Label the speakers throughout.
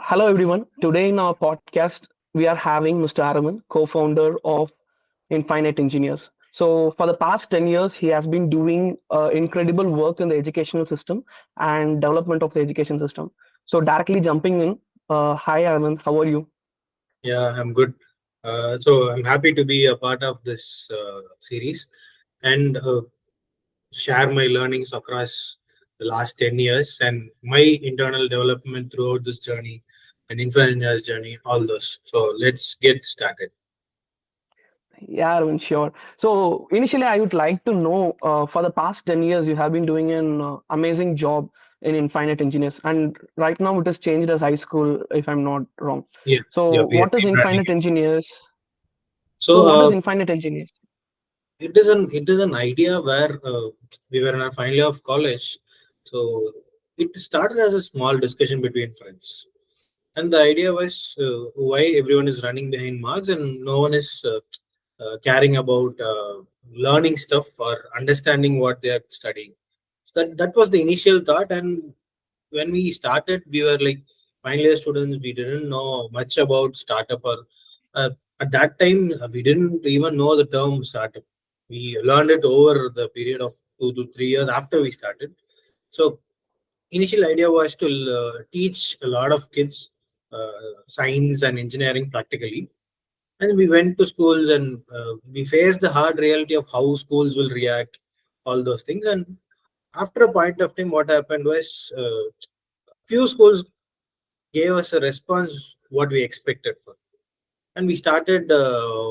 Speaker 1: Hello everyone. Today in our podcast, we are having Mr. Araman, co-founder of Infinite Engineers. So, for the past 10 years, he has been doing incredible work in the educational system and development of the education system. So, directly jumping in, hi Araman, how are you?
Speaker 2: Yeah, I'm good. So I'm happy to be a part of this series and share my learnings across the last 10 years and my internal development throughout this journey and Infinite journey, all those. So let's get started.
Speaker 1: Yeah, Araman, sure. So, initially, I would like to know for the past 10 years, you have been doing an amazing job in Infinite Engineers, and right now it has changed as high school, if I'm not wrong.
Speaker 2: Yeah, yeah,
Speaker 1: So,
Speaker 2: we are
Speaker 1: what is
Speaker 2: rebranding
Speaker 1: Infinite
Speaker 2: it.
Speaker 1: Engineers?
Speaker 2: So
Speaker 1: So, what is Infinite Engineers?
Speaker 2: it is an idea where we were in our final year of college. So it started as a small discussion between friends. And the idea was why everyone is running behind marks and no one is caring about learning stuff or understanding what they are studying. So that was the initial thought. And when we started, we were like final year students. We didn't know much about startup or uh, at that time we didn't even know the term startup. We learned it over the period of 2 to 3 years after we started. So initial idea was to teach a lot of kids science and engineering practically, and we went to schools and we faced the hard reality of how schools will react, all those things. And after a point of time, what happened was few schools gave us a response what we expected for, and we started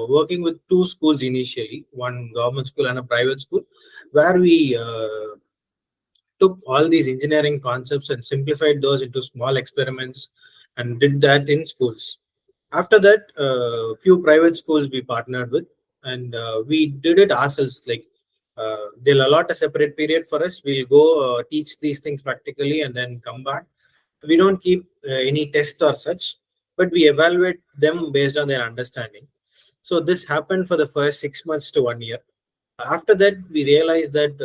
Speaker 2: working with two schools initially, one government school and a private school, where we took all these engineering concepts and simplified those into small experiments and did that in schools. After that, few private schools we partnered with, and we did it ourselves. Like they'll allot a separate period for us. We'll go teach these things practically and then come back. We don't keep any test or such, but we evaluate them based on their understanding. So this happened for the first 6 months to 1 year. After that, we realized that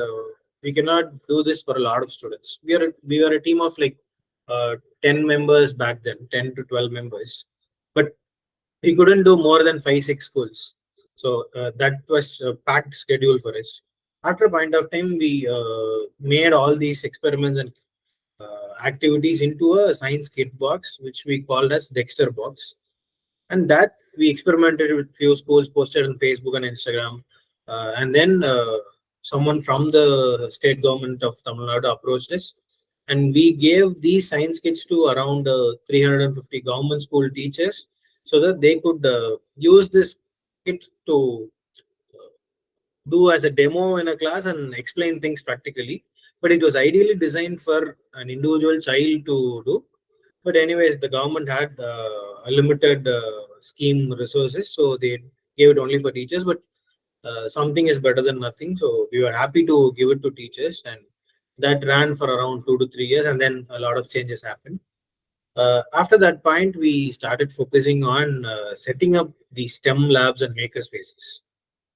Speaker 2: we cannot do this for a lot of students. We were a team of like 10 members back then, 10 to 12 members, but we couldn't do more than 5 6 schools. So that was a packed schedule for us. After a point of time, we made all these experiments and activities into a science kit box, which we called as Dexter box, and that we experimented with few schools, posted on Facebook and Instagram. And then someone from the state government of Tamil Nadu approached us, and we gave these science kits to around 350 government school teachers so that they could use this kit to do as a demo in a class and explain things practically. But it was ideally designed for an individual child to do. But anyways, the government had a limited scheme resources, so they gave it only for teachers. But something is better than nothing, so we were happy to give it to teachers, and that ran for around 2 to 3 years, and then a lot of changes happened. After that point, we started focusing on setting up the STEM labs and maker spaces.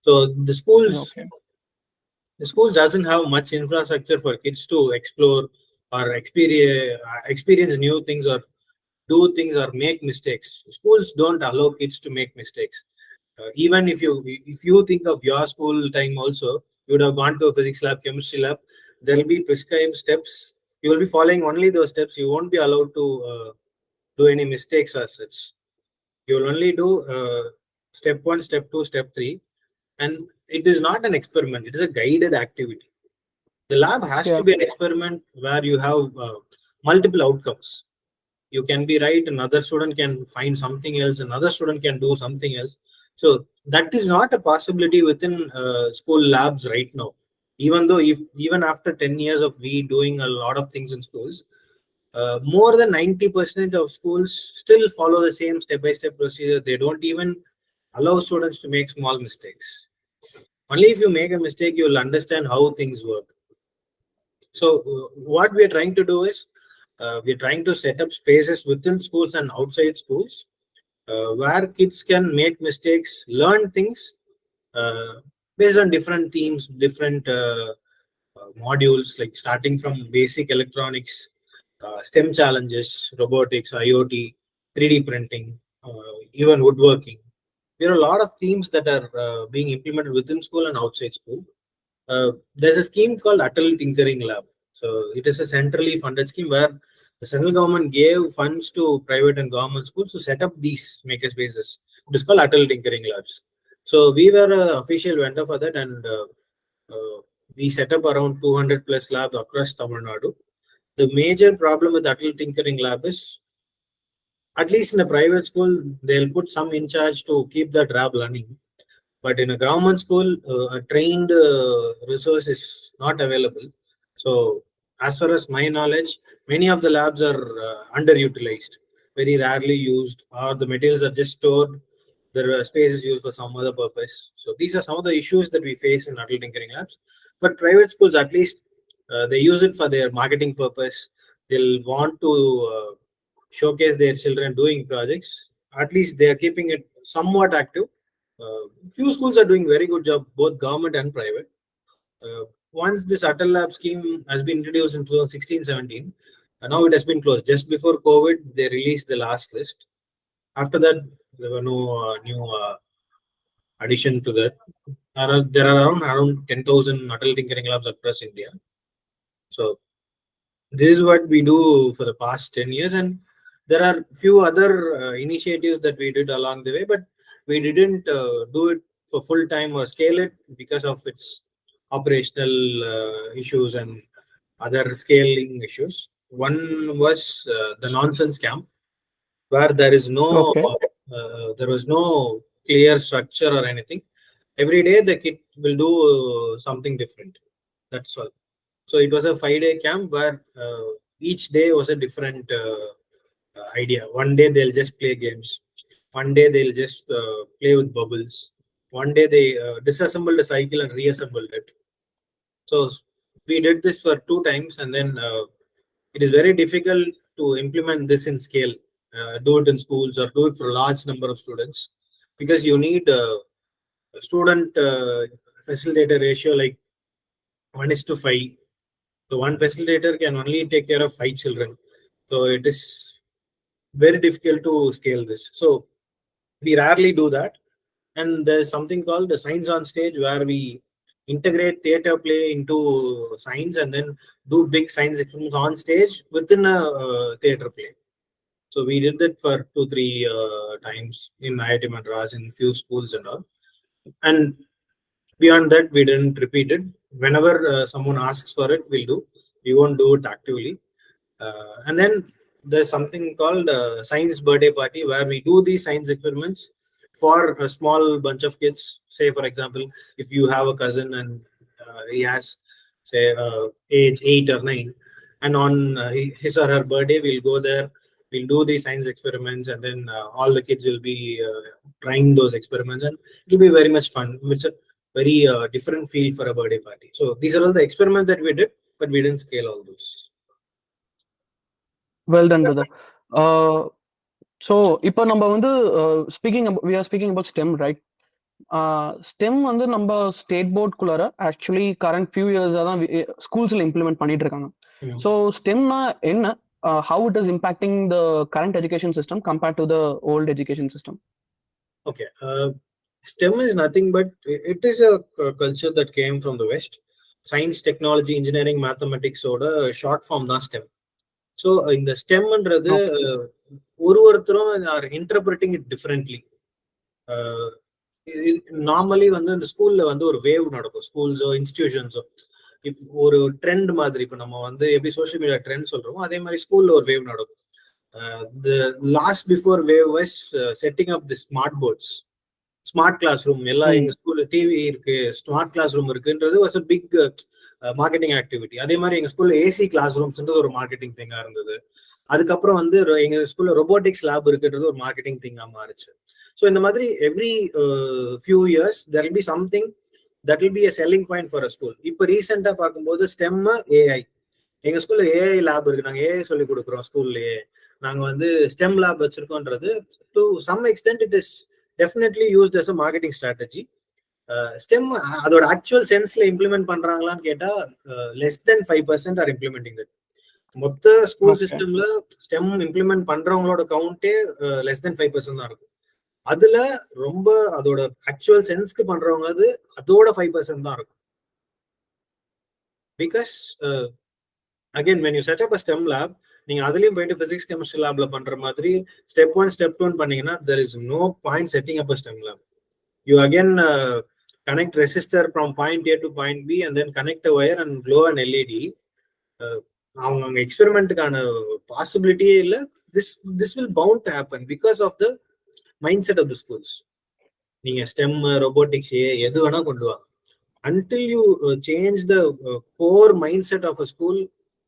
Speaker 2: So
Speaker 1: Okay.
Speaker 2: the school doesn't have much infrastructure for kids to explore or experience new things or do things or make mistakes. Schools don't allow kids to make mistakes. Even if you think of your school time also, you would have gone to a physics lab, chemistry lab. There will be prescribed steps. You will be following only those steps. You won't be allowed to do any mistakes as such. You will only do step one, step two, step three, and it is not an experiment. It is a guided activity. The lab has to
Speaker 1: Yeah.
Speaker 2: be an experiment where you have multiple outcomes. You can be right, another student can find something else, another student can do something else. So that is not a possibility within school labs right now. Even though, if even after 10 years of we doing a lot of things in schools, more than 90% of schools still follow the same step-by-step procedure. They don't even allow students to make small mistakes. Only if you make a mistake, you will understand how things work. So what we are trying to do is we are trying to set up spaces within schools and outside schools where kids can make mistakes, learn things uh, based on different themes, different modules, like starting from basic electronics, STEM challenges, robotics, IoT, 3D printing, even woodworking. There are a lot of themes that are being implemented within school and outside school. There's a scheme called Atal Tinkering Lab. So it is a centrally funded scheme where the central government gave funds to private and government schools to set up these makerspaces. It is called Atal Tinkering Labs. So we were an official vendor for that, and we set up around 200 plus labs across Tamil Nadu. The major problem with Atal Tinkering Lab is, at least in a private school, they'll put some in charge to keep that lab running. But in a government school, a trained resource is not available. So, as far as my knowledge, many of the labs are underutilized, very rarely used, or the materials are just stored. Their space is used for some other purpose. So, these are some of the issues that we face in adult tinkering labs. But private schools, at least, they use it for their marketing purpose. They'll want to showcase their children doing projects. At least they are keeping it somewhat active. Few schools are doing very good job, both government and private. Once this Atal Lab scheme has been introduced in 2016-17, now it has been closed. Just before COVID, they released the last list. After that, there were no new addition to that. There are around 10,000 Atal Tinkering Labs across India. So this is what we do for the past 10 years, and there are few other initiatives that we did along the way, but we didn't do it for full time or scale it because of its operational issues and other scaling issues. One was the nonsense camp, where there
Speaker 1: Okay.
Speaker 2: was no clear structure or anything. Every day the kid will do something different. That's all. So it was a 5-day camp where each day was a different idea. One day they'll just play games. One day they'll just play with bubbles. One day they disassembled a cycle and reassembled it. So we did this for 2 times, and then it is very difficult to implement this in scale. Do it in schools or do it for a large number of students, because you need a student facilitator ratio like 1:5. So one facilitator can only take care of 5 children. So it is very difficult to scale this. So we rarely do that. And there's something called the science on stage, where we integrate theater play into science and then do big science experiments on stage within a theater play. So we did that for 2-3 times in IIT Madras, in few schools and all. And beyond that, we didn't repeat it. Whenever someone asks for it, we'll do. We won't do it actively. And then there's something called science birthday party, where we do these science experiments for a small bunch of kids. Say, for example, if you have a cousin and he has, say, age 8 or 9, and on his or her birthday, we'll go there, we'll do these science experiments, and then all the kids will be trying those experiments, and it'll be very much fun. It's a very different feel for a birthday party. So these are all the experiments that we did, but we didn't scale all those.
Speaker 1: Well done, brother. So இப்போ நம்ம வந்து we are speaking about STEM, right? STEM வந்து நம்ம state போர்டுக்குள்ளார actually current few இயர்ஸாக தான் ஸ்கூல்ஸில் implement பண்ணிட்டு இருக்காங்க. ஸோ ஸ்டெம்னா என்ன, how it is impacting the current education system compared to the old education system?
Speaker 2: Okay, STEM is nothing but it is a culture that came from the West. Science, technology, engineering, mathematics ஓட short form தான் STEM. So இந்த ஸ்டெம்ன்றது ஒருத்தரும் are interpreting it differently. Normally வந்து இந்த ஸ்கூல்ல வந்து ஒரு வேவ் நடக்கும், ஸ்கூல்ஸோ இன்ஸ்டிடியூஷன்ஸோ. இப்போ ஒரு ட்ரெண்ட் மாதிரி, இப்போ நம்ம வந்து எப்படி சோஷியல் மீடியா ட்ரெண்ட் சொல்றோமோ, அதே மாதிரி ஸ்கூல்ல ஒரு வேவ் நடக்கும். The last before wave was setting up the smart boards, smart classroom. எல்லாம் எங்க ஸ்கூல்ல டிவி இருக்கு, ஸ்மார்ட் கிளாஸ் ரூம் இருக்குன்றது was a big marketing activity. அதே மாதிரி எங்க ஸ்கூல்ல ஏசி கிளாஸ் ரூம்ஸ்ன்றது ஒரு மார்க்கெட்டிங் திங்கா இருந்தது. அதுக்கப்புறம் வந்து எங்க ஸ்கூல்ல ரொபோட்டிக்ஸ் லேப் இருக்குன்றது ஒரு மார்க்கெட்டிங் திங்கா மாறிச்சு. ஸோ இந்த மாதிரி every few years there will be something that will be a selling point for a school. இப்போ ரீசெண்டா பார்க்கும்போது ஸ்டெம் ஏஐ, எங்க ஸ்கூல்ல ஏஐ லேப் இருக்கு, நாங்க ஏஐ சொல்லி கொடுக்குறோம் ஸ்கூல்லயே, நாங்க வந்து ஸ்டெம் லேப் வச்சிருக்கோன்றது to some extent it is definitely used as a marketing strategy. STEM அதோட ஆக்சுவல் சென்ஸ்ல இம்ப்ளிமெண்ட் பண்றாங்களான்னு கேட்டா less than 5% are implementing that. மொத்த ஸ்கூல்
Speaker 1: Okay.
Speaker 2: சிஸ்டம்ல ஸ்டெம் இம்ப்ளிமெண்ட் பண்றவங்களோட கவுண்டே லெஸ் தென் 5% தான் இருக்கும். அதுல ரொம்ப அதோட ஆக்சுவல் சென்ஸ்க்கு பண்றவங்க அதோட 5% தான் இருக்கும். Because again when you set up a STEM lab, நீங்க அதுலயும் போயிட்டு பிசிக்ஸ் கெமிஸ்ட்ரி லேப்ல பண்ற மாதிரி ஸ்டெப் 1 ஸ்டெப் 2 பண்ணீங்கன்னா there is no point setting up a STEM lab. You again connect resistor from point A to point B and then connect a wire and glow an LED. அவங்க எக்ஸ்பெரிமெண்ட்டுக்கான பாசிபிலிட்டியே இல்லை. this will bound to happen because of the mindset of the schools. நீங்க stem robotics எது வேணா கொண்டு வாங்க, until you change the core mindset of a school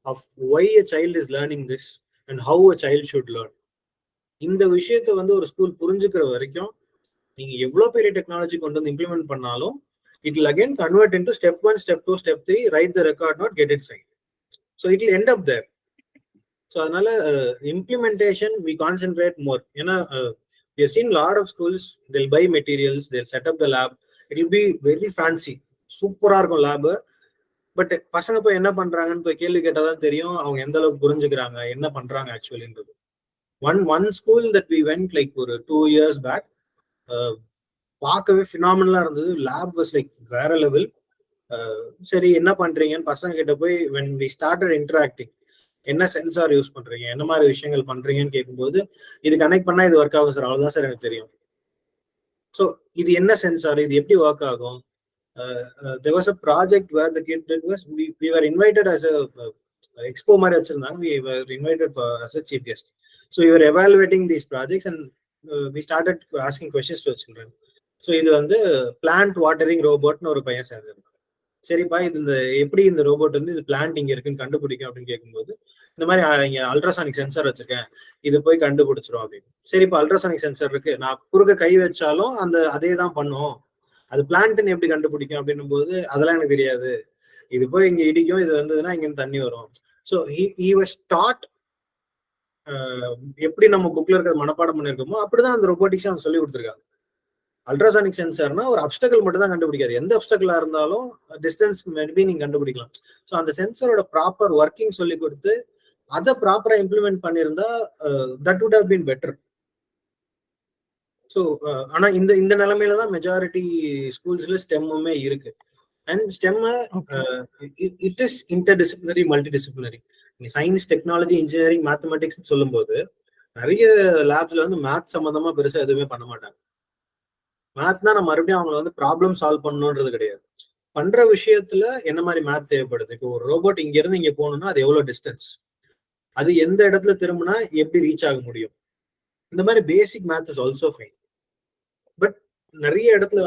Speaker 2: of why a child is learning this and how a child should learn, இந்த விஷயத்தை ஒரு school புரிஞ்சுக்கிற வரைக்கும் நீங்க எவ்வளவு பெரிய டெக்னாலஜி கொண்டு வந்து இம்ப்ளிமெண்ட் பண்ணாலும் it will again convert into step 1, step 2, step 3, write the record note, get it signed. So it will end up there. So அதனால implementation we concentrate more. ஏன்னா we have seen a lot of schools, they'll buy materials, they'll set up the lab, it will be very fancy, சூப்பரா இருக்கும் lab. But பசங்க போய் என்ன பண்றாங்கன்னு போய் கேள்வி கேட்டாதான் தெரியும் அவங்க எந்த அளவுக்கு புரிஞ்சுக்கிறாங்க, என்ன பண்றாங்க ஆக்சுவலின்றது. One school that we went like ஒரு 2 years பேக், பார்க்கவே ஃபினாமினலா இருந்தது. லேப் வாஸ் லைக் வேற லெவல். சரி என்ன பண்றீங்கன்னு பசங்க கிட்ட போய் when we started interacting, என்ன சென்சார் யூஸ் பண்றீங்க, என்ன மாதிரி விஷயங்கள் பண்றீங்கன்னு கேட்கும்போது, இது கனெக்ட் பண்ணா இது ஒர்க் ஆகும் சார், அவ்வளவுதான் சார் எனக்கு தெரியும். ஸோ இது என்ன சென்சார், இது எப்படி ஒர்க் ஆகும். there was a project where the kid did was we were invited as a expo மாதிரி வச்சிருந்தாங்க, we were invited as a chief guest. So we were evaluating these projects and we started asking questions to children. So இது plant watering ரோபோட்னு ஒரு பையன் சேர்ந்திருந்தாங்க. சரிப்பா இது எப்படி இந்த robot இது பிளான்ட் இங்க இருக்குன்னு கண்டுபிடிக்கும் அப்படின்னு கேட்கும்போது, இந்த மாதிரி இங்க அல்ட்ராசானிக் சென்சார் வச்சிருக்கேன், இது போய் கண்டுபிடிச்சிரும் அப்படின்னு. சரிப்பா அல்ட்ராசானிக் சென்சார் இருக்கு, நான் குறுக்க கை வச்சாலும் அதே தான் பண்ணும், அது பிளான்ட்னு எப்படி கண்டுபிடிக்கும் அப்படின்னும் போது அதெல்லாம் எனக்கு தெரியாது, இது போய் இங்க இடிக்கும், இது வந்ததுன்னா இங்க தண்ணி வரும். ஸோ he was taught எப்படி நம்ம புக்ல இருக்கிற மனப்பாடம் பண்ணிருக்கோமோ அப்படிதான் அந்த ரோபோட்டிக்ஸ் அவங்க சொல்லி கொடுத்துருக்காங்க. அல்ட்ராசானிக் சென்சார்னா ஒரு அப்டக்கிள் மட்டும் தான் கண்டுபிடிக்காது, எந்த அப்டக்கிளா இருந்தாலும் டிஸ்டன்ஸ் மேபி நீங்க கண்டுபிடிக்கலாம். ஸோ அந்த சென்சரோட ப்ராப்பர் ஒர்க்கிங் சொல்லி கொடுத்து அதை ப்ராப்பரா இம்ப்ளிமெண்ட் பண்ணியிருந்தா that would have been better. So ஆனா இந்த நிலைமையில தான் மெஜாரிட்டி ஸ்கூல்ஸ்ல ஸ்டெம்முமே இருக்கு. And STEM it is interdisciplinary, multidisciplinary. Science, technology, engineering, mathematics சொல்லும் போது நிறைய லேப்ஸ்ல மேத்ஸ் சம்பந்தமா பெருசா எதுவுமே பண்ண மாட்டாங்க. மேத்னா நம்ம மறுபடியும் அவங்களை ப்ராப்ளம் சால்வ் பண்ணணுன்றது கிடையாது, பண்ற விஷயத்துல என்ன மாதிரி மேத் தேவைப்படுது. இப்போ ஒரு ரோபோட் இங்க இருந்து இங்க போகணும்னா அது எவ்வளவு டிஸ்டன்ஸ், அது எந்த இடத்துல திரும்பினா எப்படி ரீச் ஆக முடியும், இந்த மாதிரி basic math is also fine. But நிறைய இடத்துல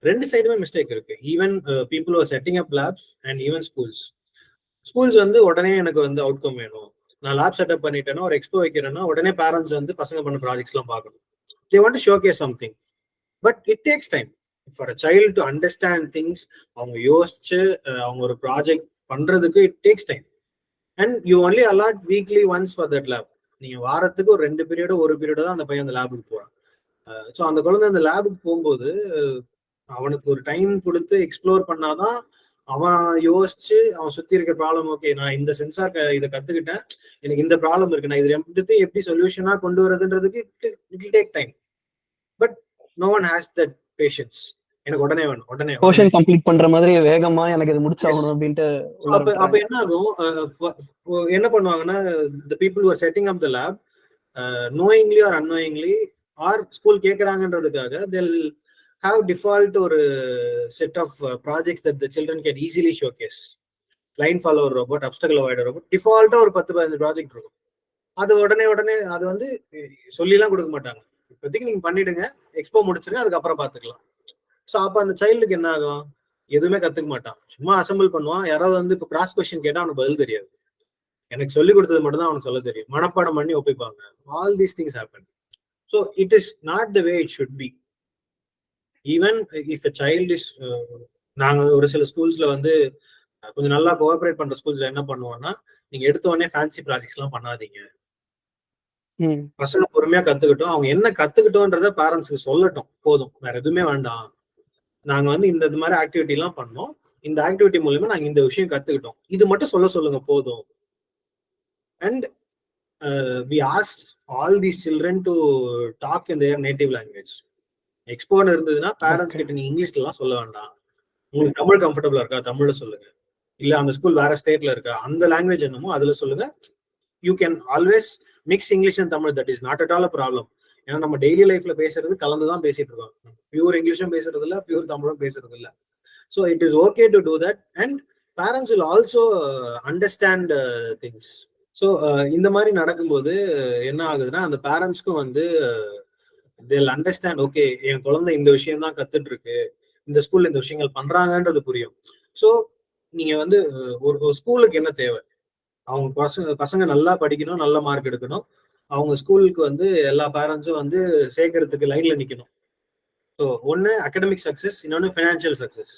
Speaker 2: ரெண்டு சைடுமே மிஸ்டேக் இருக்கு. Even people are setting up labs and even schools உடனே எனக்கு அவுட்கம் வேணும், நான் லேப் செட்டப் பண்ணிட்டேன்னா ஒரு எக்ஸ்போ வைக்கிறேன்னா உடனே பேரண்ட்ஸ் பசங்க பண்ண ப்ராஜெக்ட்ஸ் எல்லாம் பார்க்கணும். they want to showcase something, but it takes time for a child to understand things. அவங்க யோசிச்சு அவங்க ஒரு ப்ராஜெக்ட் பண்றதுக்கு it takes time and you only allot weekly once for that lab. நீங்க வாரத்துக்கு ஒரு 2 பீரியடோ 1 பீரியடோ தான் அந்த பையன் அந்த லேபுக்கு போறான். ஸோ அந்த குழந்தை அந்த லேபுக்கு போகும்போது அவனுக்கு ஒரு டைம் கொடுத்து எக்ஸ்ப்ளோர் பண்ணாதான் அவன் யோசிச்சு அவன் சுத்தி இருக்கிற ப்ராப்ளம், ஓகே நான் இந்த சென்சார் இதை கத்துக்கிட்டேன், எனக்கு இந்த ப்ராப்ளம் இருக்கு, நான் இது எப்படி சொல்யூஷனா கொண்டு வரதுன்றதுக்கு it will take time. But no one has that patience. எனக்கு உடனே வேணும், உடனே
Speaker 1: போர்ஷன் கம்ப்ளீட் பண்ற மாதிரி வேகமா எனக்கு இது முடிச்சாகணும் அப்படின்ட்டு.
Speaker 2: அப்ப என்ன ஆகும், என்ன பண்ணுவாங்கன்னா the people who are setting up the lab knowingly or unknowingly or school கேக்குறாங்கன்றதுக்காக they'll have default ஒரு set of projects that the children can easily showcase. Line follower robot, obstacle avoider robot, டிஃபால்ட்டா ஒரு 10-15 project இருக்கும். அது உடனே அது சொல்லிலாம் கொடுக்க மாட்டாங்க, இப்போதைக்கு நீங்க பண்ணிடுங்க, எக்ஸ்போ முடிச்சிருங்க, அதுக்கப்புறம் பாத்துக்கலாம். ஸோ அப்ப அந்த சைல்டுக்கு என்ன ஆகும், எதுவுமே கத்துக்க மாட்டான், சும்மா அசம்பிள் பண்ணுவான். யாராவது இப்போ கிராஸ் கொஸ்டின் கேட்டா அவனுக்கு பதில் தெரியாது, எனக்கு சொல்லி கொடுத்தது மட்டும் தான் அவனுக்கு சொல்ல தெரியும், மனப்பாடம் பண்ணி ஒப்பிப்பாங்க. All these things happen. So it is not the way it should be. Even if a child is, நாங்க ஒரு சில ஸ்கூல்ஸ்ல கொஞ்சம் நல்லா கோஆபரேட் பண்ற ஸ்கூல்ஸ்ல என்ன பண்ணுவோம்னா, நீங்க எடுத்த உடனே ஃபேன்சி ப்ராஜெக்ட்ஸ் எல்லாம் பண்ணாதீங்க, பசங்க பொறுமையா கத்துக்கிட்டோம், அவங்க என்ன கத்துக்கிட்டோன்றத பேரண்ட்ஸ்க்கு சொல்லட்டும் போதும், வேற எதுவுமே வேண்டாம். நாங்க இந்த மாதிரி ஆக்டிவிட்டி எல்லாம் பண்ணோம், இந்த ஆக்டிவிட்டி மூலமா நாங்க இந்த விஷயம் கத்துக்கிட்டோம், இது மட்டும் சொல்லுங்க போதும். and we asked all these children to talk in their native language. எக்ஸ்போன் இருந்ததுன்னா பேரண்ட்ஸ் கிட்ட நீ இங்கிலீஷ்ல எல்லாம் சொல்ல வேண்டாம், உங்களுக்கு தமிழ் கம்ஃபர்டபுளா இருக்கா தமிழ்ல சொல்லுங்க, இல்ல அந்த ஸ்கூல் வேற ஸ்டேட்ல இருக்கா அந்த லாங்குவேஜ் என்னமோ அதுல சொல்லுங்க. You can always mix English and Tamil, that is not at all a problem. ஏன்னா நம்ம டெய்லி லைஃப்ல பேசுறது கலந்துதான் பேசிட்டு இருக்கோம், பியூர் இங்கிலீஷும் பேசுறது இல்ல பியூர் தமிழும் பேசுறது இல்ல. So it is okay to do that and parents will also understand things. So இந்த மாதிரி நடக்கும்போது என்ன ஆகுதுன்னா அந்த பேரண்ட்ஸ்க்கும் வந்து they'll understand, ஓகே என் குழந்தை இந்த விஷயம் தான் கத்துட்டு இருக்கு, இந்த ஸ்கூல்ல இந்த விஷயங்கள் பண்றாங்கன்றது புரியும். ஸோ நீங்க வந்து ஒரு ஸ்கூலுக்கு என்ன தேவை, அவங்க பசங்க நல்லா படிக்கணும், நல்ல மார்க் எடுக்கணும், அவங்க ஸ்கூலுக்கு வந்து எல்லா பேரண்ட்ஸும் வந்து சேர்க்கறதுக்கு லைன்ல நிக்கணும். ஸோ ஒன்னு அகடமிக் சக்சஸ், இன்னொன்னு ஃபினான்ஷியல் சக்சஸ்.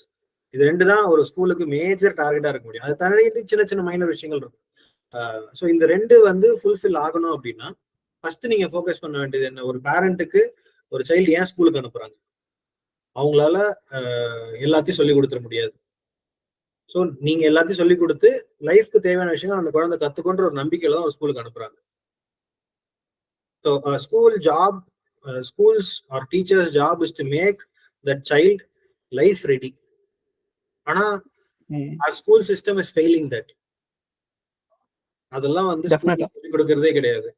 Speaker 2: இது ரெண்டு தான் ஒரு ஸ்கூலுக்கு மேஜர் டார்கெட்டா இருக்க முடியும். அது தாண்டி சின்ன சின்ன மைனர் விஷயங்கள் இருக்கும். ஸோ இந்த ரெண்டு வந்து ஃபுல்ஃபில் ஆகணும் அப்படின்னா ஃபர்ஸ்ட் நீங்க ஃபோக்கஸ் பண்ண வேண்டியது என்ன, ஒரு பேரண்ட்டுக்கு ஒரு சைல்டு ஏன் ஸ்கூலுக்கு அனுப்புறாங்க, அவங்களால எல்லாத்தையும் சொல்லி கொடுத்துட முடியாது. ஸோ நீங்க எல்லாத்தையும் சொல்லி கொடுத்து லைஃப்க்கு தேவையான விஷயம் அந்த குழந்தை கத்துக்கொன்ற ஒரு நம்பிக்கையில தான் ஒரு ஸ்கூலுக்கு அனுப்புறாங்க. So school job, schools or teachers job is to make that child life ready. ஆனா our school system is failing that. அதெல்லாம் வந்து ஸ்கூல்ல சொல்லி கொடுக்கறதே கிடையாது.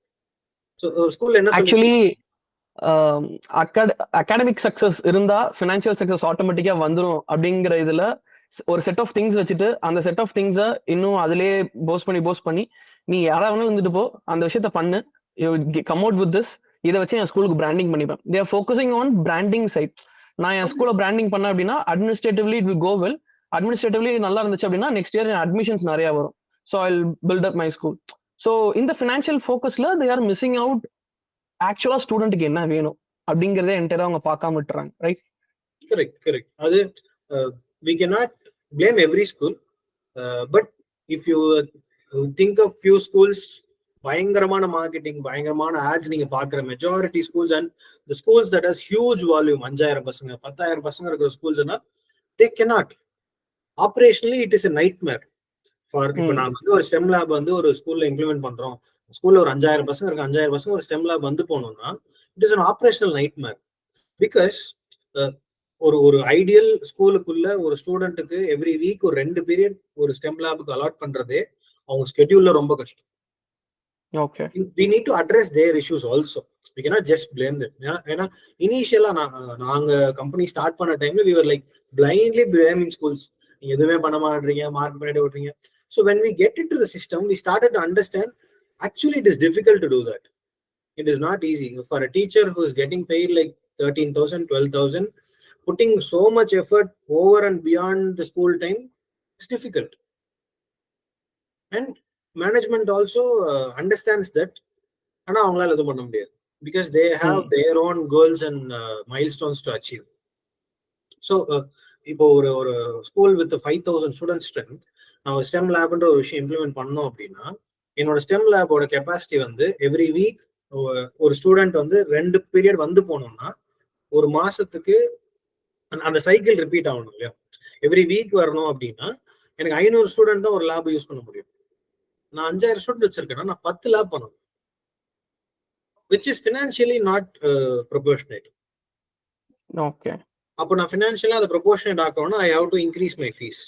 Speaker 2: சோ ஸ்கூல்ல என்ன
Speaker 1: ஆக்சுவலி அகாடமிக் சக்சஸ் இருந்தா ஃபினான்ஷியல் சக்சஸ் ஆட்டோமேட்டிக்கா வந்துடும் அப்படிங்கிற இதுல ஒரு செட் ஆஃப் திங்ஸ் வச்சுட்டு அந்த செட் ஆஃப் திங்ஸை இன்னும் அதுலயே போஸ்ட் பண்ணி நீ யாராவது வந்துட்டு போ, அந்த விஷயத்த பண்ணு, கம் அவுட் வித் திஸ், இதை வச்சு என் ஸ்கூலுக்கு பிராண்டிங் பண்ணிப்பேன். They're focusing on branding side. நான் என் ஸ்கூலை பிராண்டிங் பண்ணேன் அப்படின்னா administratively it will go well. Administratively நல்லா இருந்துச்சு அப்படின்னா நெக்ஸ்ட் இயர் அட்மிஷன்ஸ் நிறைய வரும். So I will build up my school. So இந்த ஃபினான்ஷியல் ஃபோக்கஸ்ல தே ஆர் மிஸ்ஸிங் அவுட் ஆக்சுவலா ஸ்டூடெண்ட்டுக்கு என்ன வேணும் அப்படிங்கறதே என்டையரா அவங்க பார்க்காம விட்டுறாங்க. ரைட்?
Speaker 2: கரெக்ட். அது we cannot blame every school, but if you think of few schools, பயங்கரமான மார்க்கெட்டிங், பயங்கரமான ஆட்ஸ் நீங்க பாக்குற majority schools and the schools that has huge volume, 5000 பசங்க 10000 பசங்க இருக்கிற ஸ்கூல்ஸ்னா they cannot operationally it is a nightmare for. இப்போ நான் வந்து ஒரு ஸ்டெம் லேப் வந்து ஒரு ஸ்கூல்ல இம்ப்ளிமெண்ட் பண்றோம், ஸ்கூல்ல ஒரு 5000 பசங்க இருக்கு, 5000 பசங்க ஒரு ஸ்டெம் லேப் வந்து போனோம்னா it is an operational nightmare because ஒரு ஐடியல் ஸ்கூலுக்குள்ள ஒரு ஸ்டூடெண்ட்டுக்கு எவ்ரி வீக் ஒரு 2 பீரியட் ஒரு ஸ்டெம் லேபுக்கு அலாட் பண்றதே அவங்க ஸ்கெடியூல்ல ரொம்ப கஷ்டம்.
Speaker 1: Okay.
Speaker 2: We need to address their issues also. We cannot just blame them. ஏன்னா இனிஷியலா நாங்க கம்பெனி ஸ்டார்ட் பண்ண டைம்ல we were like blindly blaming schools. நீங்க எதுவுமே பண்ண மாட்டீங்க, மார்க் பண்ணிட்டு விட்டுறீங்க. So when we get into the system, we started to understand actually it is difficult to do that. It is not easy for a teacher who is getting paid like 13,000, 12,000, putting so much effort over and beyond the school time. It's difficult. And management also understands that. ஆனா அவங்களால எதுவும் பண்ண முடியாது because they have their own goals and milestones to achieve. So இப்போ ஒரு school with 5000 student strength நான் ஒரு stem லேப்ன்ற ஒரு விஷயம் இம்ப்ளிமெண்ட் பண்ணோம் அப்படின்னா என்னோட ஸ்டெம் லேபோட கெப்பாசிட்டி வந்து எவ்ரி வீக் ஒரு ஸ்டூடெண்ட் வந்து 2 பீரியட் வந்து போனோம்னா ஒரு மாசத்துக்கு அந்த சைக்கிள் ரிப்பீட் ஆகணும் இல்லையா, எவ்ரி வீக் வரணும் அப்படின்னா எனக்கு 500 ஸ்டூடெண்ட் தான் ஒரு லேப் யூஸ் பண்ண முடியும். நான் 5000 ஸ்டூடெண்ட் வச்சிருக்கேன்னா நான் 10 லேப் பண்ணணும், which is financially not proportionate.
Speaker 1: Okay.
Speaker 2: அப்போ நான் ஃபினான்ஷியலா அதை ப்ரொபோர்ஷனேட் ஆக்கணும்னா I have to increase my fees.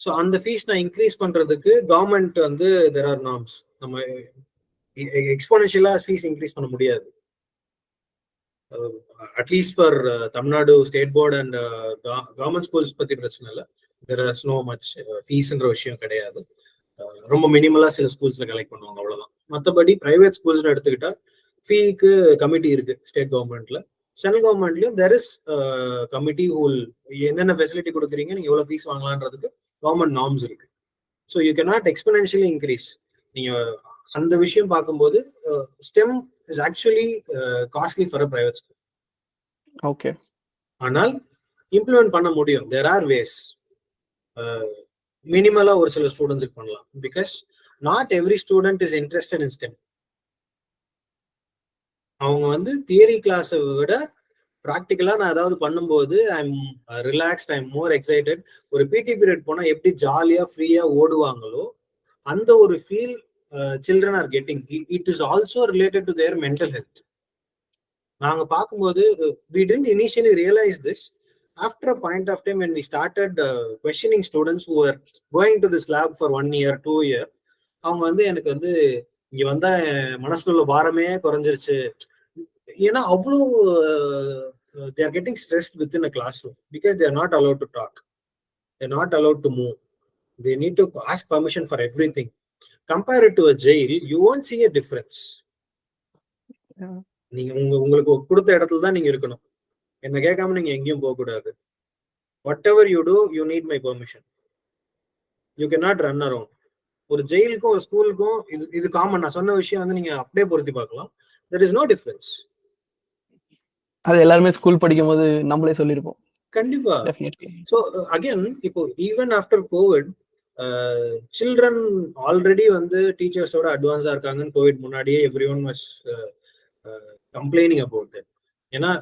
Speaker 2: So அந்த ஃபீஸ் நான் இன்க்ரீஸ் பண்றதுக்கு கவர்மெண்ட் வந்து தெர் ஆர் நார்ம்ஸ். நம்ம எக்ஸ்போனென்ஷியலா ஃபீஸ் இன்க்ரீஸ் பண்ண முடியாது. At least for Tamil Nadu state board and government schools பத்தி பிரச்சனை இல்லை. தெர் ஆர் நோ மச் ஃபீஸ்ன்ற விஷயம் கிடையாது. ரொம்ப மினிமலா சில ஸ்கூல்ஸ்ல கலெக்ட் பண்ணுவாங்க, அவ்வளவுதான். மற்றபடி பிரைவேட் ஸ்கூல்ஸ்ல எடுத்துக்கிட்டா ஃபீக்கு கமிட்டி இருக்கு ஸ்டேட் கவர்மெண்ட்ல. சென்ட்ரல் கவர்மெண்ட்லயும் தெர் இஸ் கமிட்டி ஹூல் என்னென்ன ஃபெசிலிட்டி கொடுக்குறீங்க, நீங்க எவ்வளவு ஃபீஸ் வாங்கலான்றதுக்கு கவர்மெண்ட் நார்ம்ஸ் இருக்கு. So you cannot exponentially increase. நீங்க அந்த விஷயம் பார்க்கும்போது STEM is actually costly for a private school.
Speaker 1: Okay.
Speaker 2: ஆனால் இம்ப்ளிமெண்ட் பண்ண முடியும். There are ways. மினிமலா ஒரு சில ஸ்டூடெண்ட்ஸுக்கு பண்ணலாம் because not every student is interested in stem. அவங்க வந்து தியரி கிளாஸை விட ப்ராக்டிக்கலா நான் ஏதாவது பண்ணும்போது I am relaxed, I am more excited. ஒரு பிடி பீரியட் போனா எப்படி ஜாலியா ஃப்ரீயா ஓடுவாங்களோ அந்த ஒரு feel children are getting, it is also related to their mental health. நாங்க பார்க்கும்போது we didn't initially realize this. After a point of time when we started questioning students who were going to this lab for 1 year 2 year, அவங்க வந்து எனக்கு வந்து இங்க வந்தா மனசுல பாரமே குறைஞ்சிருச்சு. ஏன்னா அவ்வளோ they are getting stressed within a classroom because they are not allowed to talk, they are not allowed to move, they need to ask permission for everything. Compare it to a jail, you won't see a difference. நீங்க உங்களுக்கு கொடுத்த இடத்துல தான் நீங்க இருக்கணும், என்ன கேட்காம நீங்க எங்கேயும் போக கூடாது. whatever you do, you need my permission, you cannot run around. ஒரு ஜெயிலுக்கும் ஒரு ஸ்கூலுக்கும் இது காமன். நான் சொன்ன விஷயம் வந்து நீங்க அப்படியே பொருத்தி பார்க்கலாம். there is no difference.
Speaker 1: அது எல்லாருமே ஸ்கூல் படிக்கும் போது நம்மளே சொல்லிருப்போம்.
Speaker 2: கண்டிப்பா. ஸோ அகைன் இப்போ even after Covid, children already வந்து டீச்சர்ஸோட அட்வான்ஸா இருக்காங்கன்னு கோவிட் முன்னாடியே every one was complaining about it. ஏன்னா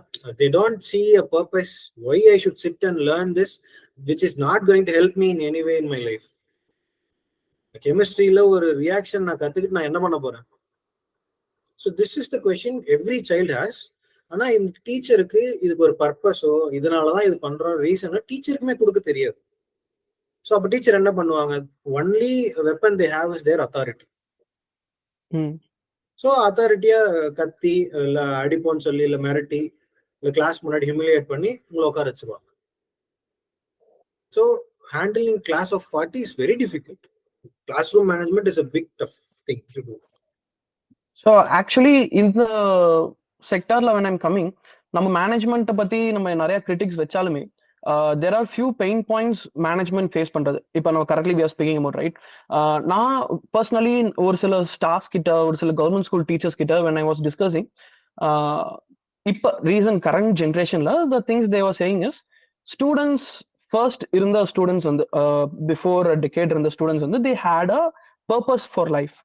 Speaker 2: they don't see a purpose why I should sit and learn this which is not going to help me in any way in my life. கெமிஸ்ட்ரியில ஒரு reaction நான் கத்துக்கிட்டு நான் என்ன பண்ண போறேன்? So this is the question every child has. ஆனா இந்த டீச்சருக்கு இதுக்கு ஒரு பர்பஸோ இதனாலதான் இது பண்றோம் ரீசனோ டீச்சருக்குமே கொடுக்க தெரியாது. ஸோ அப்ப டீச்சர் என்ன பண்ணுவாங்க? Only weapon they have is their authority. So அத்தாரிட்டியா கத்தி இல்ல அடிப்போன்னு சொல்லி இல்ல மிரட்டி இல்ல கிளாஸ் முன்னாடி ஹியூமிலியேட் பண்ணி உங்களை உட்கார வச்சிருவாங்க. So handling class of 40 is very difficult. classroom management is a big tough thing to do.
Speaker 1: So actually இந்த செக்டார்ல when I'm coming, நம்ம மேனேஜ்மெண்ட்டை பத்தி நம்ம நிறைய கிரிட்டிக்ஸ் வச்சாலுமே there are few pain points management face பண்றது. இப்போ நம்ம correctly we are speaking about, right? நான் பர்சனலி ஒரு சில ஸ்டாஃப்ஸ் கிட்ட ஒரு சில கவர்மெண்ட் ஸ்கூல் டீச்சர்ஸ் கிட்ட when I was discussing, இப்போ ரீசன்ட் கரண்ட் ஜென்ரேஷன்ல the things they were saying is students first இருந்த ஸ்டூடெண்ட்ஸ் வந்து பிஃபோர் டெக்கேட் இருந்த ஸ்டூடெண்ட்ஸ் வந்து they had a purpose for life.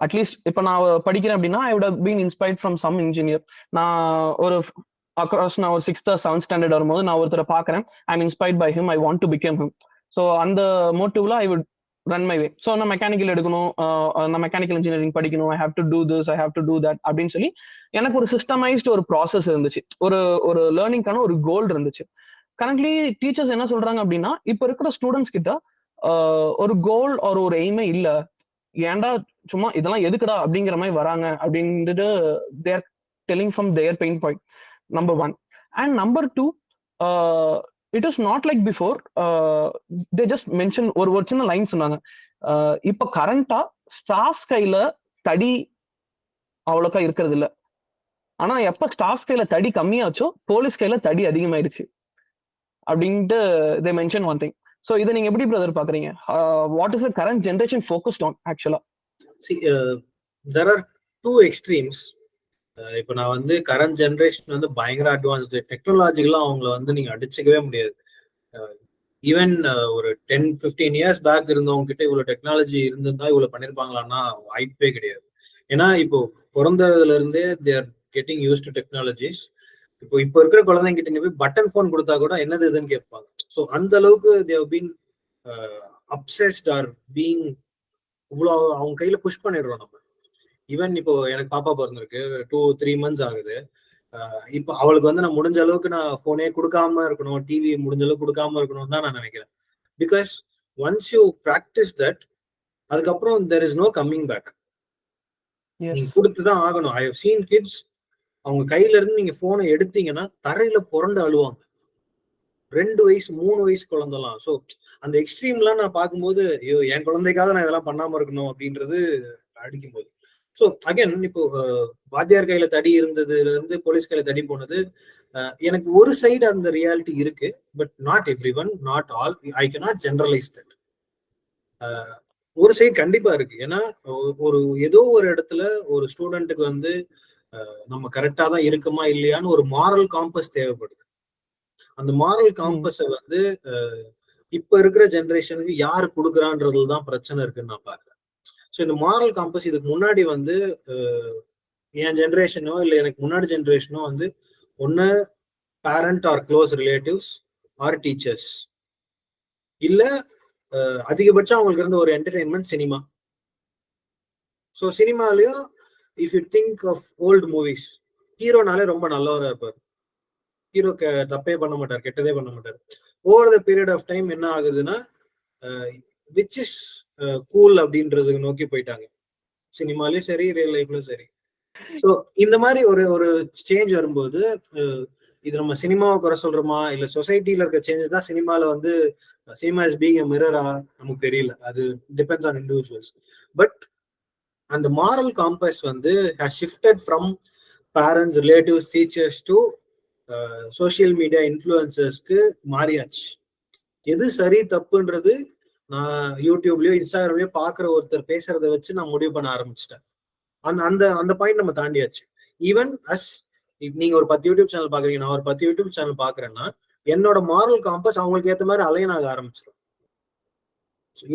Speaker 1: At least இப்போ நான் படிக்கிறேன் அப்படின்னா I would have been inspired from some engineer. நான் ஒரு அக்ராஸ் நான் ஒரு 6th or 7th ஸ்டாண்டர்ட் வரும்போது நான் ஒருத்தரை பார்க்குறேன், I am inspired by him, I want to become him. So அந்த மோட்டிவ்ல I would run my way. So நான் மெக்கானிக்கல் எடுக்கணும், நான் மெக்கானிக்கல் இன்ஜினியரிங் படிக்கணும், I have to do this, I have to do that அப்படின்னு சொல்லி எனக்கு ஒரு சிஸ்டமைஸ்டு ஒரு ப்ராசஸ் இருந்துச்சு, ஒரு லேர்னிங்கான ஒரு கோல் இருந்துச்சு. கரண்ட்லி டீச்சர்ஸ் என்ன சொல்றாங்க அப்படின்னா, இப்ப இருக்கிற ஸ்டூடெண்ட்ஸ் கிட்ட ஒரு கோல் ஒரு எய்மே இல்ல, ஏன்டா சும்மா இதெல்லாம் எதுக்குடா அப்படிங்கிற மாதிரி வராங்க அப்படின்ட்டு they're telling from their pain point. Number 1. And number 2, it is not like before. They just mention ஒரு சின்ன லைன் சொன்னாங்க, இப்ப கரண்டா ஸ்டாஃப்ஸ் கையில தடி அவ்வளோக்கா இருக்கிறது இல்ல, ஆனா எப்ப ஸ்டாஃப்ஸ் கையில தடி கம்மியாச்சோ போலீஸ் கையில தடி அதிகமாயிடுச்சு அப்படின்ட்டு they mention one thing. So இதை நீங்க எப்படி பிரதர் பாக்குறீங்க? What is the current generation focused on actually?
Speaker 2: See, there are two extremes. இப்போ நான் வந்து கரண்ட் ஜென்ரேஷன் வந்து பயங்கர அட்வான்ஸ்டு டெக்னாலஜிக்கெல்லாம் அவங்கள வந்து நீங்க அடிச்சுக்கவே முடியாது. ஈவன் ஒரு 10-15 இயர்ஸ் பேக் இருந்தவங்க கிட்ட இவ்வளவு டெக்னாலஜி இருந்திருந்தா இவ்வளவு பண்ணிருப்பாங்களான்னா வாய்ப்பே கிடையாது. ஏன்னா இப்போ பிறந்ததுல இருந்தே they're getting use to technologies. இப்போ இருக்கிற குழந்தைங்க கிட்ட போய் பட்டன் போன் கொடுத்தா கூட என்னது இதுன்னு கேட்பாங்க. ஸோ அந்த அளவுக்கு தேவ் பீன் அப்செஸ்ட் ஆர் பீங் இவ்வளோ அவங்க கையில புஷ் பண்ணிடுறோம் நம்ம. ஈவன் இப்போ எனக்கு பாப்பா பிறந்திருக்கு, 2-3 months ஆகுது. இப்போ அவளுக்கு வந்து நான் முடிஞ்ச அளவுக்கு நான் போனே கொடுக்காம இருக்கணும், டிவி முடிஞ்ச அளவுக்கு கொடுக்காம இருக்கணும் தான் நான் நினைக்கிறேன். Because once you practice that, அதுக்கப்புறம் there is no coming back. நீங்க கொடுத்துதான் ஆகணும். ஐ ஹவ் சீன் கிட்ஸ், அவங்க கையில இருந்து நீங்க போனை எடுத்தீங்கன்னா தரையில புரண்டு அழுவாங்க. 2 வயசு 3 வயசு குழந்தைலாம். ஸோ அந்த எக்ஸ்ட்ரீம்லாம் நான் பார்க்கும்போது ஐயோ என் குழந்தைக்காக நான் இதெல்லாம் பண்ணாம இருக்கணும் அப்படின்றது அடிக்கும் போது. ஸோ அகைன் இப்போ வாத்தியார் கையில தடி இருந்ததுல இருந்து போலீஸ் கையில தடி போனது, எனக்கு ஒரு சைடு அந்த ரியாலிட்டி இருக்கு, but not every one, not all. I cannot generalise that. ஒரு சைடு கண்டிப்பா இருக்கு. ஏன்னா ஏதோ ஒரு இடத்துல ஒரு ஸ்டூடெண்ட்டுக்கு வந்து நம்ம கரெக்டா தான் இருக்குமா இல்லையான்னு ஒரு மாரல் காம்பஸ் தேவைப்படுது. அந்த மாரல் காம்பஸை வந்து இப்ப இருக்கிற ஜெனரேஷனுக்கு யாரு கொடுக்குறான்றதுல தான் பிரச்சனை இருக்குன்னு நான் பாக்குறேன். ஸோ இந்த மாரல் காம்பஸ் இதுக்கு முன்னாடி வந்து என் ஜென்ரேஷனோ இல்லை எனக்கு முன்னாடி ஜென்ரேஷனோ வந்து ஒன்னு parent or close relatives or teachers, இல்ல அதிகபட்சம் அவங்களுக்கு இருந்த ஒரு என்டர்டெயின்மெண்ட் சினிமா. ஸோ சினிமாலையும் if you think of old movies, ஹீரோனாலே ரொம்ப நல்லவராக இருப்பார். ஹீரோ தப்பே பண்ண மாட்டார், கெட்டதே பண்ண மாட்டார். Over the period of time என்ன ஆகுதுன்னா விச் இஸ் கூல் அப்படின்றது நோக்கி போயிட்டாங்க, சினிமாலையும் சரி ரியல் லைஃப்லயும் சரி. ஸோ இந்த மாதிரி ஒரு ஒரு சேஞ்ச் வரும்போது இது நம்ம சினிமாவை குறை சொல்றோமா இல்ல சொசைட்டில இருக்க சேஞ்சஸ் தான் சினிமால வந்து சினிமா இஸ் பீங் எ மிரரா நமக்கு தெரியல, அது டிபெண்ட்ஸ் ஆன் இண்டிவிஜுவல்ஸ். பட் அந்த மாரல் காம்பஸ் வந்து has shifted from parents, relatives, teachers to social media இன்ஃப்ளூயன்சர்ஸ்க்கு மாறியாச்சு. எது சரி தப்புன்றது நான் யூடியூப்லயோ இன்ஸ்டாகிராம்லயோ பாக்குற ஒருத்தர் பேசுறத வச்சு நான் முடிவு பண்ண ஆரம்பிச்சிட்டேன். அந்த அந்த அந்த பாயிண்ட் நம்ம தாண்டியாச்சு. ஈவன் அஸ் நீங்க ஒரு 10 யூடியூப் சேனல் பாக்குறீங்க, நான் ஒரு 10 யூடியூப் சேனல் பாக்குறேன்னா என்னோட மாரல் காம்பஸ் அவங்களுக்கு ஏத்த மாதிரி அலைன் ஆக ஆரம்பிச்சிடும்.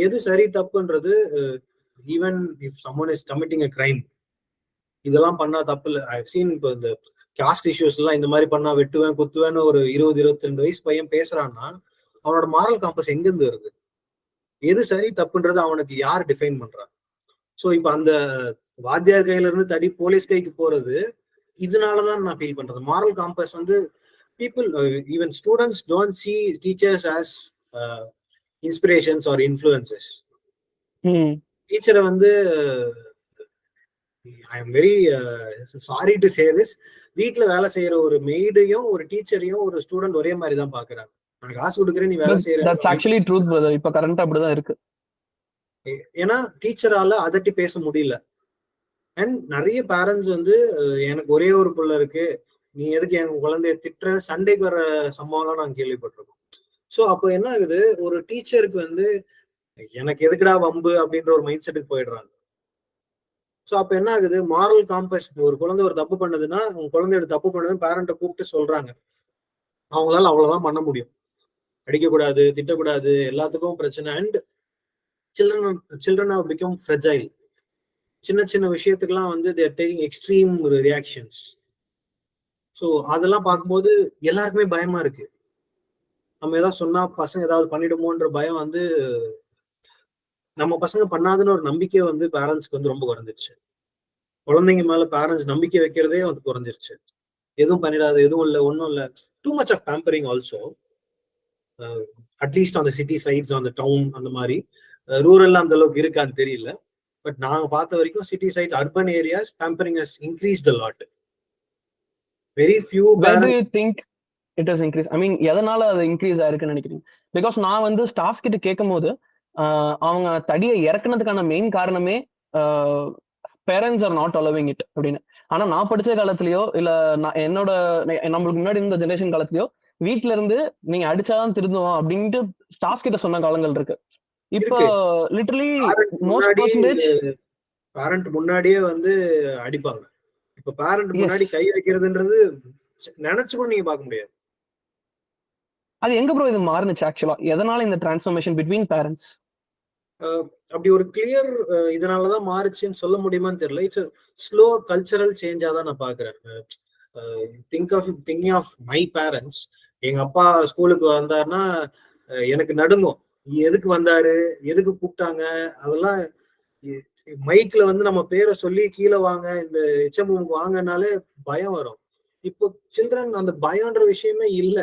Speaker 2: எது சரி தப்புன்றது even if someone is committing a crime, இதெல்லாம் பண்ணா தப்பு இல்லை. ஐ சீன் இப்போ இந்த காஸ்ட் இஷ்யூஸ் எல்லாம் இந்த மாதிரி பண்ணா வெட்டுவேன் குத்துவேன்னு ஒரு 20-22 வயசு பையன் பேசுறான்னா அவனோட மாரல் காம்பஸ் எங்கிருந்து வருது? எது சரி தப்புன்றது அவனுக்கு யார் டிஃபைன் பண்றான்? ஸோ இப்போ அந்த வாத்தியார் கையில இருந்து தடி போலீஸ் கைக்கு போறது இதனாலதான் நான் ஃபீல் பண்றது. மாரல் காம்பஸ் வந்து people even students don't see teachers as inspirations or influences. டீச்சரை வந்து I am very sorry to say this, வீட்டுல வேலை செய்யற ஒரு மெய்டையும் ஒரு டீச்சரையும் ஒரு ஸ்டூடெண்ட் ஒரே மாதிரி தான் பாக்குறாங்க. நான் காசு கொடுக்குறேன், நீ வேலை செய்யற.
Speaker 1: That's actually truth brother. இப்ப கரண்ட் அப்படிதான் இருக்கு.
Speaker 2: ஏன்னா டீச்சரால அதட்டி பேச முடியல. அண்ட் நிறைய பேரண்ட்ஸ் வந்து எனக்கு ஒரே ஒரு பிள்ளை இருக்கு, நீ எதுக்கு என் குழந்தைய திட்டுற, சண்டைக்கு வர சம்பவம்லாம் நாங்க கேள்விப்பட்டிருக்கோம். ஸோ அப்போ என்ன ஆகுது, ஒரு டீச்சருக்கு வந்து எனக்கு எதுக்குடா வம்பு அப்படின்ற ஒரு மைண்ட் செட்டுக்கு போயிடுறாங்க. ஸோ அப்போ என்ன ஆகுது, மாரல் காம்பஸ், ஒரு குழந்தை ஒரு தப்பு பண்ணுதுன்னா அவங்க குழந்தையோட தப்பு பண்ணது பேரண்ட்டை கூப்பிட்டு சொல்றாங்க, அவங்களால அவ்வளவுதான் பண்ண முடியும். அடிக்கக்கூடாது, திட்டக்கூடாது, எல்லாத்துக்கும் பிரச்சனை. And children have become fragile. சின்ன சின்ன விஷயத்துக்கெல்லாம் வந்து they are taking extreme reactions. So அதெல்லாம் பார்க்கும்போது எல்லாருக்குமே பயமா இருக்கு. நம்ம ஏதாவது சொன்னா பசங்க ஏதாவது பண்ணிடுமோன்ற பயம் வந்து, நம்ம பசங்க பண்ணாதுன்னு ஒரு நம்பிக்கை வந்து பேரண்ட்ஸ்க்கு வந்து ரொம்ப குறைஞ்சிருச்சு. குழந்தைங்க மேல பேரண்ட்ஸ் நம்பிக்கை வைக்கிறதே வந்து குறைஞ்சிருச்சு. எதுவும் பண்ணிடாது, எதுவும் இல்லை, ஒன்றும் இல்லை. Too much of pampering also, at least on the city sides, on the town, அந்த மாதிரி. ரூரல்ல அந்த அளவுக்கு இருக்கான்னு தெரியல. பட் நாங்க பார்த்த வரைக்கும் city side, urban areas pampering has increased a lot. Very few
Speaker 1: Where do
Speaker 2: parents.
Speaker 1: you think it has increased? I mean, எதனால அது இன்க்ரீஸ் ஆயிருக்குன்னு நினைக்கிறீங்க? பிகாஸ் நான் வந்து ஸ்டாஃப்ஸ் கிட்ட கேட்கும் போது அவங்க தடியை இறக்குனதுக்கான மெயின் காரணமே parents are not allowing it அப்படின்னு. ஆனா நான் படிச்ச காலத்திலயோ இல்ல என்னோட நம்மளுக்கு முன்னாடி இருந்த ஜெனரேஷன் காலத்திலயோ வீட்டுல இருந்து நீங்க அடிச்சாதான் திருந்துவோம் அப்படின்ட்டு ஸ்டாஃப்ஸ் கிட்ட சொன்ன காலங்கள் இருக்கு. இப்போ லிட்டரலி மோஸ்ட் பர்சன்டேஜ்
Speaker 2: பேரண்ட் முன்னாடியே வந்து அடிப்பாங்க. இப்ப பேரண்ட் முன்னாடி கை வைக்கிறதுன்றது நினைச்சு கூட நீங்க பார்க்க முடியாது.
Speaker 1: அது எங்க ப்ரோ இது மாறுனுச்சு ஆக்சுவலா? எதனால இந்த டிரான்ஸ்ஃபர்மேஷன் பிட்வீன் பேரண்ட்ஸ்?
Speaker 2: அப்படி ஒரு கிளியர் இதனாலதான் மாறுச்சுன்னு சொல்ல முடியுமான்னு தெரியல. இட்ஸ் ஸ்லோ கல்ச்சரல் சேஞ்சா தான் நான் பாக்குறேன். திங்கிங் ஆஃப் மை பேரண்ட்ஸ், எங்க அப்பா ஸ்கூலுக்கு வந்தாருன்னா எனக்கு நடுங்கும். எதுக்கு வந்தாரு, எதுக்கு கூப்பிட்டாங்க, அதெல்லாம் மைக்ல வந்து நம்ம பேரை சொல்லி கீழே வாங்க, இந்த HM ரூமுக்கு வாங்கனாலே பயம் வரும். இப்போ சில்ட்ரன் அந்த பயம்ன்ற விஷயமே இல்ல,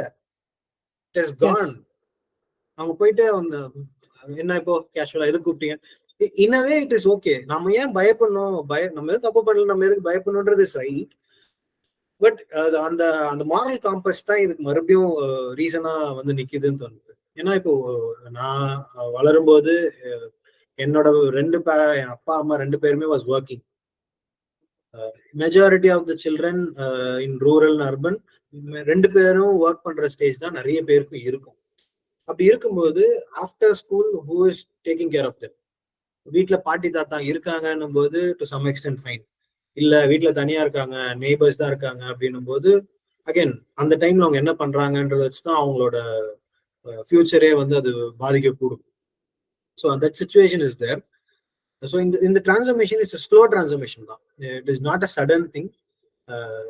Speaker 2: இட் ஹஸ் கான். அவங்க போயிட்டு அந்த என்ன இப்போ கேஷுவலா எதுக்கு கூப்பிட்டீங்க, இன்னவே இட் இஸ் ஓகே. நம்ம ஏன் பயப்படணும்? நம்ம எதுவும் தப்பு பண்ணல, நம்ம எதுக்கு பயப்படணுன்றது ரைட். பட் அந்த அந்த மாரல் காம்பஸ் தான் இதுக்கு மறுபடியும் ரீசனா வந்து நிக்குதுன்னு தோணுது. ஏன்னா இப்போ நான் வளரும்போது என்னோட என் அப்பா அம்மா 2 பேருமே was working. Majority of the children in rural and urban 2 பேரும் ஒர்க் பண்ற ஸ்டேஜ் தான் நிறைய பேருக்கும் இருக்கும். அப்படி இருக்கும்போது after school who is taking care of them? வீட்டுல பாட்டி தாத்தா இருக்காங்கன்னும் போது டு சம் எக்ஸ்டென்ட் ஃபைன். இல்ல வீட்டுல தனியா இருக்காங்க, நெய்பர்ஸ் தான் இருக்காங்க அப்படின்னும் போது அகைன் அந்த டைம்ல அவங்க என்ன பண்றாங்கன்றத வச்சுதான் அவங்களோட ஃபியூச்சரே வந்து அது பாதிக்கக்கூடும். ஸோ அந்த சிச்சுவேஷன் இஸ் தேர். ஸோ இந்த டிரான்ஸ்ஃபர்மேஷன் இஸ் ஸ்லோ டிரான்ஸ்ஃபர்மேஷன் தான். It is not a sudden thing.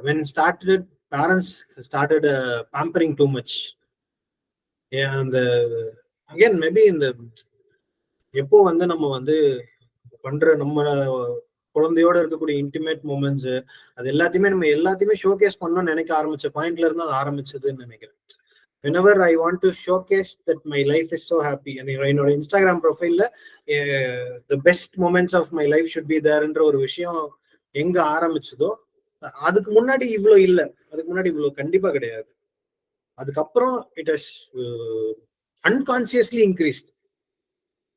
Speaker 2: When started parents started pampering too much. அந்த அகைன் மேபி இந்த எப்போ வந்து நம்ம வந்து பண்ற நம்ம குழந்தையோட இருக்கக்கூடிய இன்டிமேட் மூமெண்ட்ஸ், அது எல்லாத்தையுமே ஷோகேஸ் பண்ணணும்னு நினைக்க ஆரம்பிச்ச பாயிண்ட்ல இருந்து அது ஆரம்பிச்சதுன்னு நினைக்கிறேன். whenever I want to showcase that my life is so happy, and என்னோட இன்ஸ்டாகிராம் ப்ரொஃபைல்ல the best moments of my life should be thereன்ற ஒரு விஷயம் எங்க ஆரம்பிச்சதோ, அதுக்கு முன்னாடி இவ்வளவு இல்ல, அதுக்கு முன்னாடி இவ்வளவு கண்டிப்பா கிடையாது. அதுக்கப்புறம் இட் ஹஸ் அன்கான்சியஸ்லி இன்க்ரீஸ்ட்.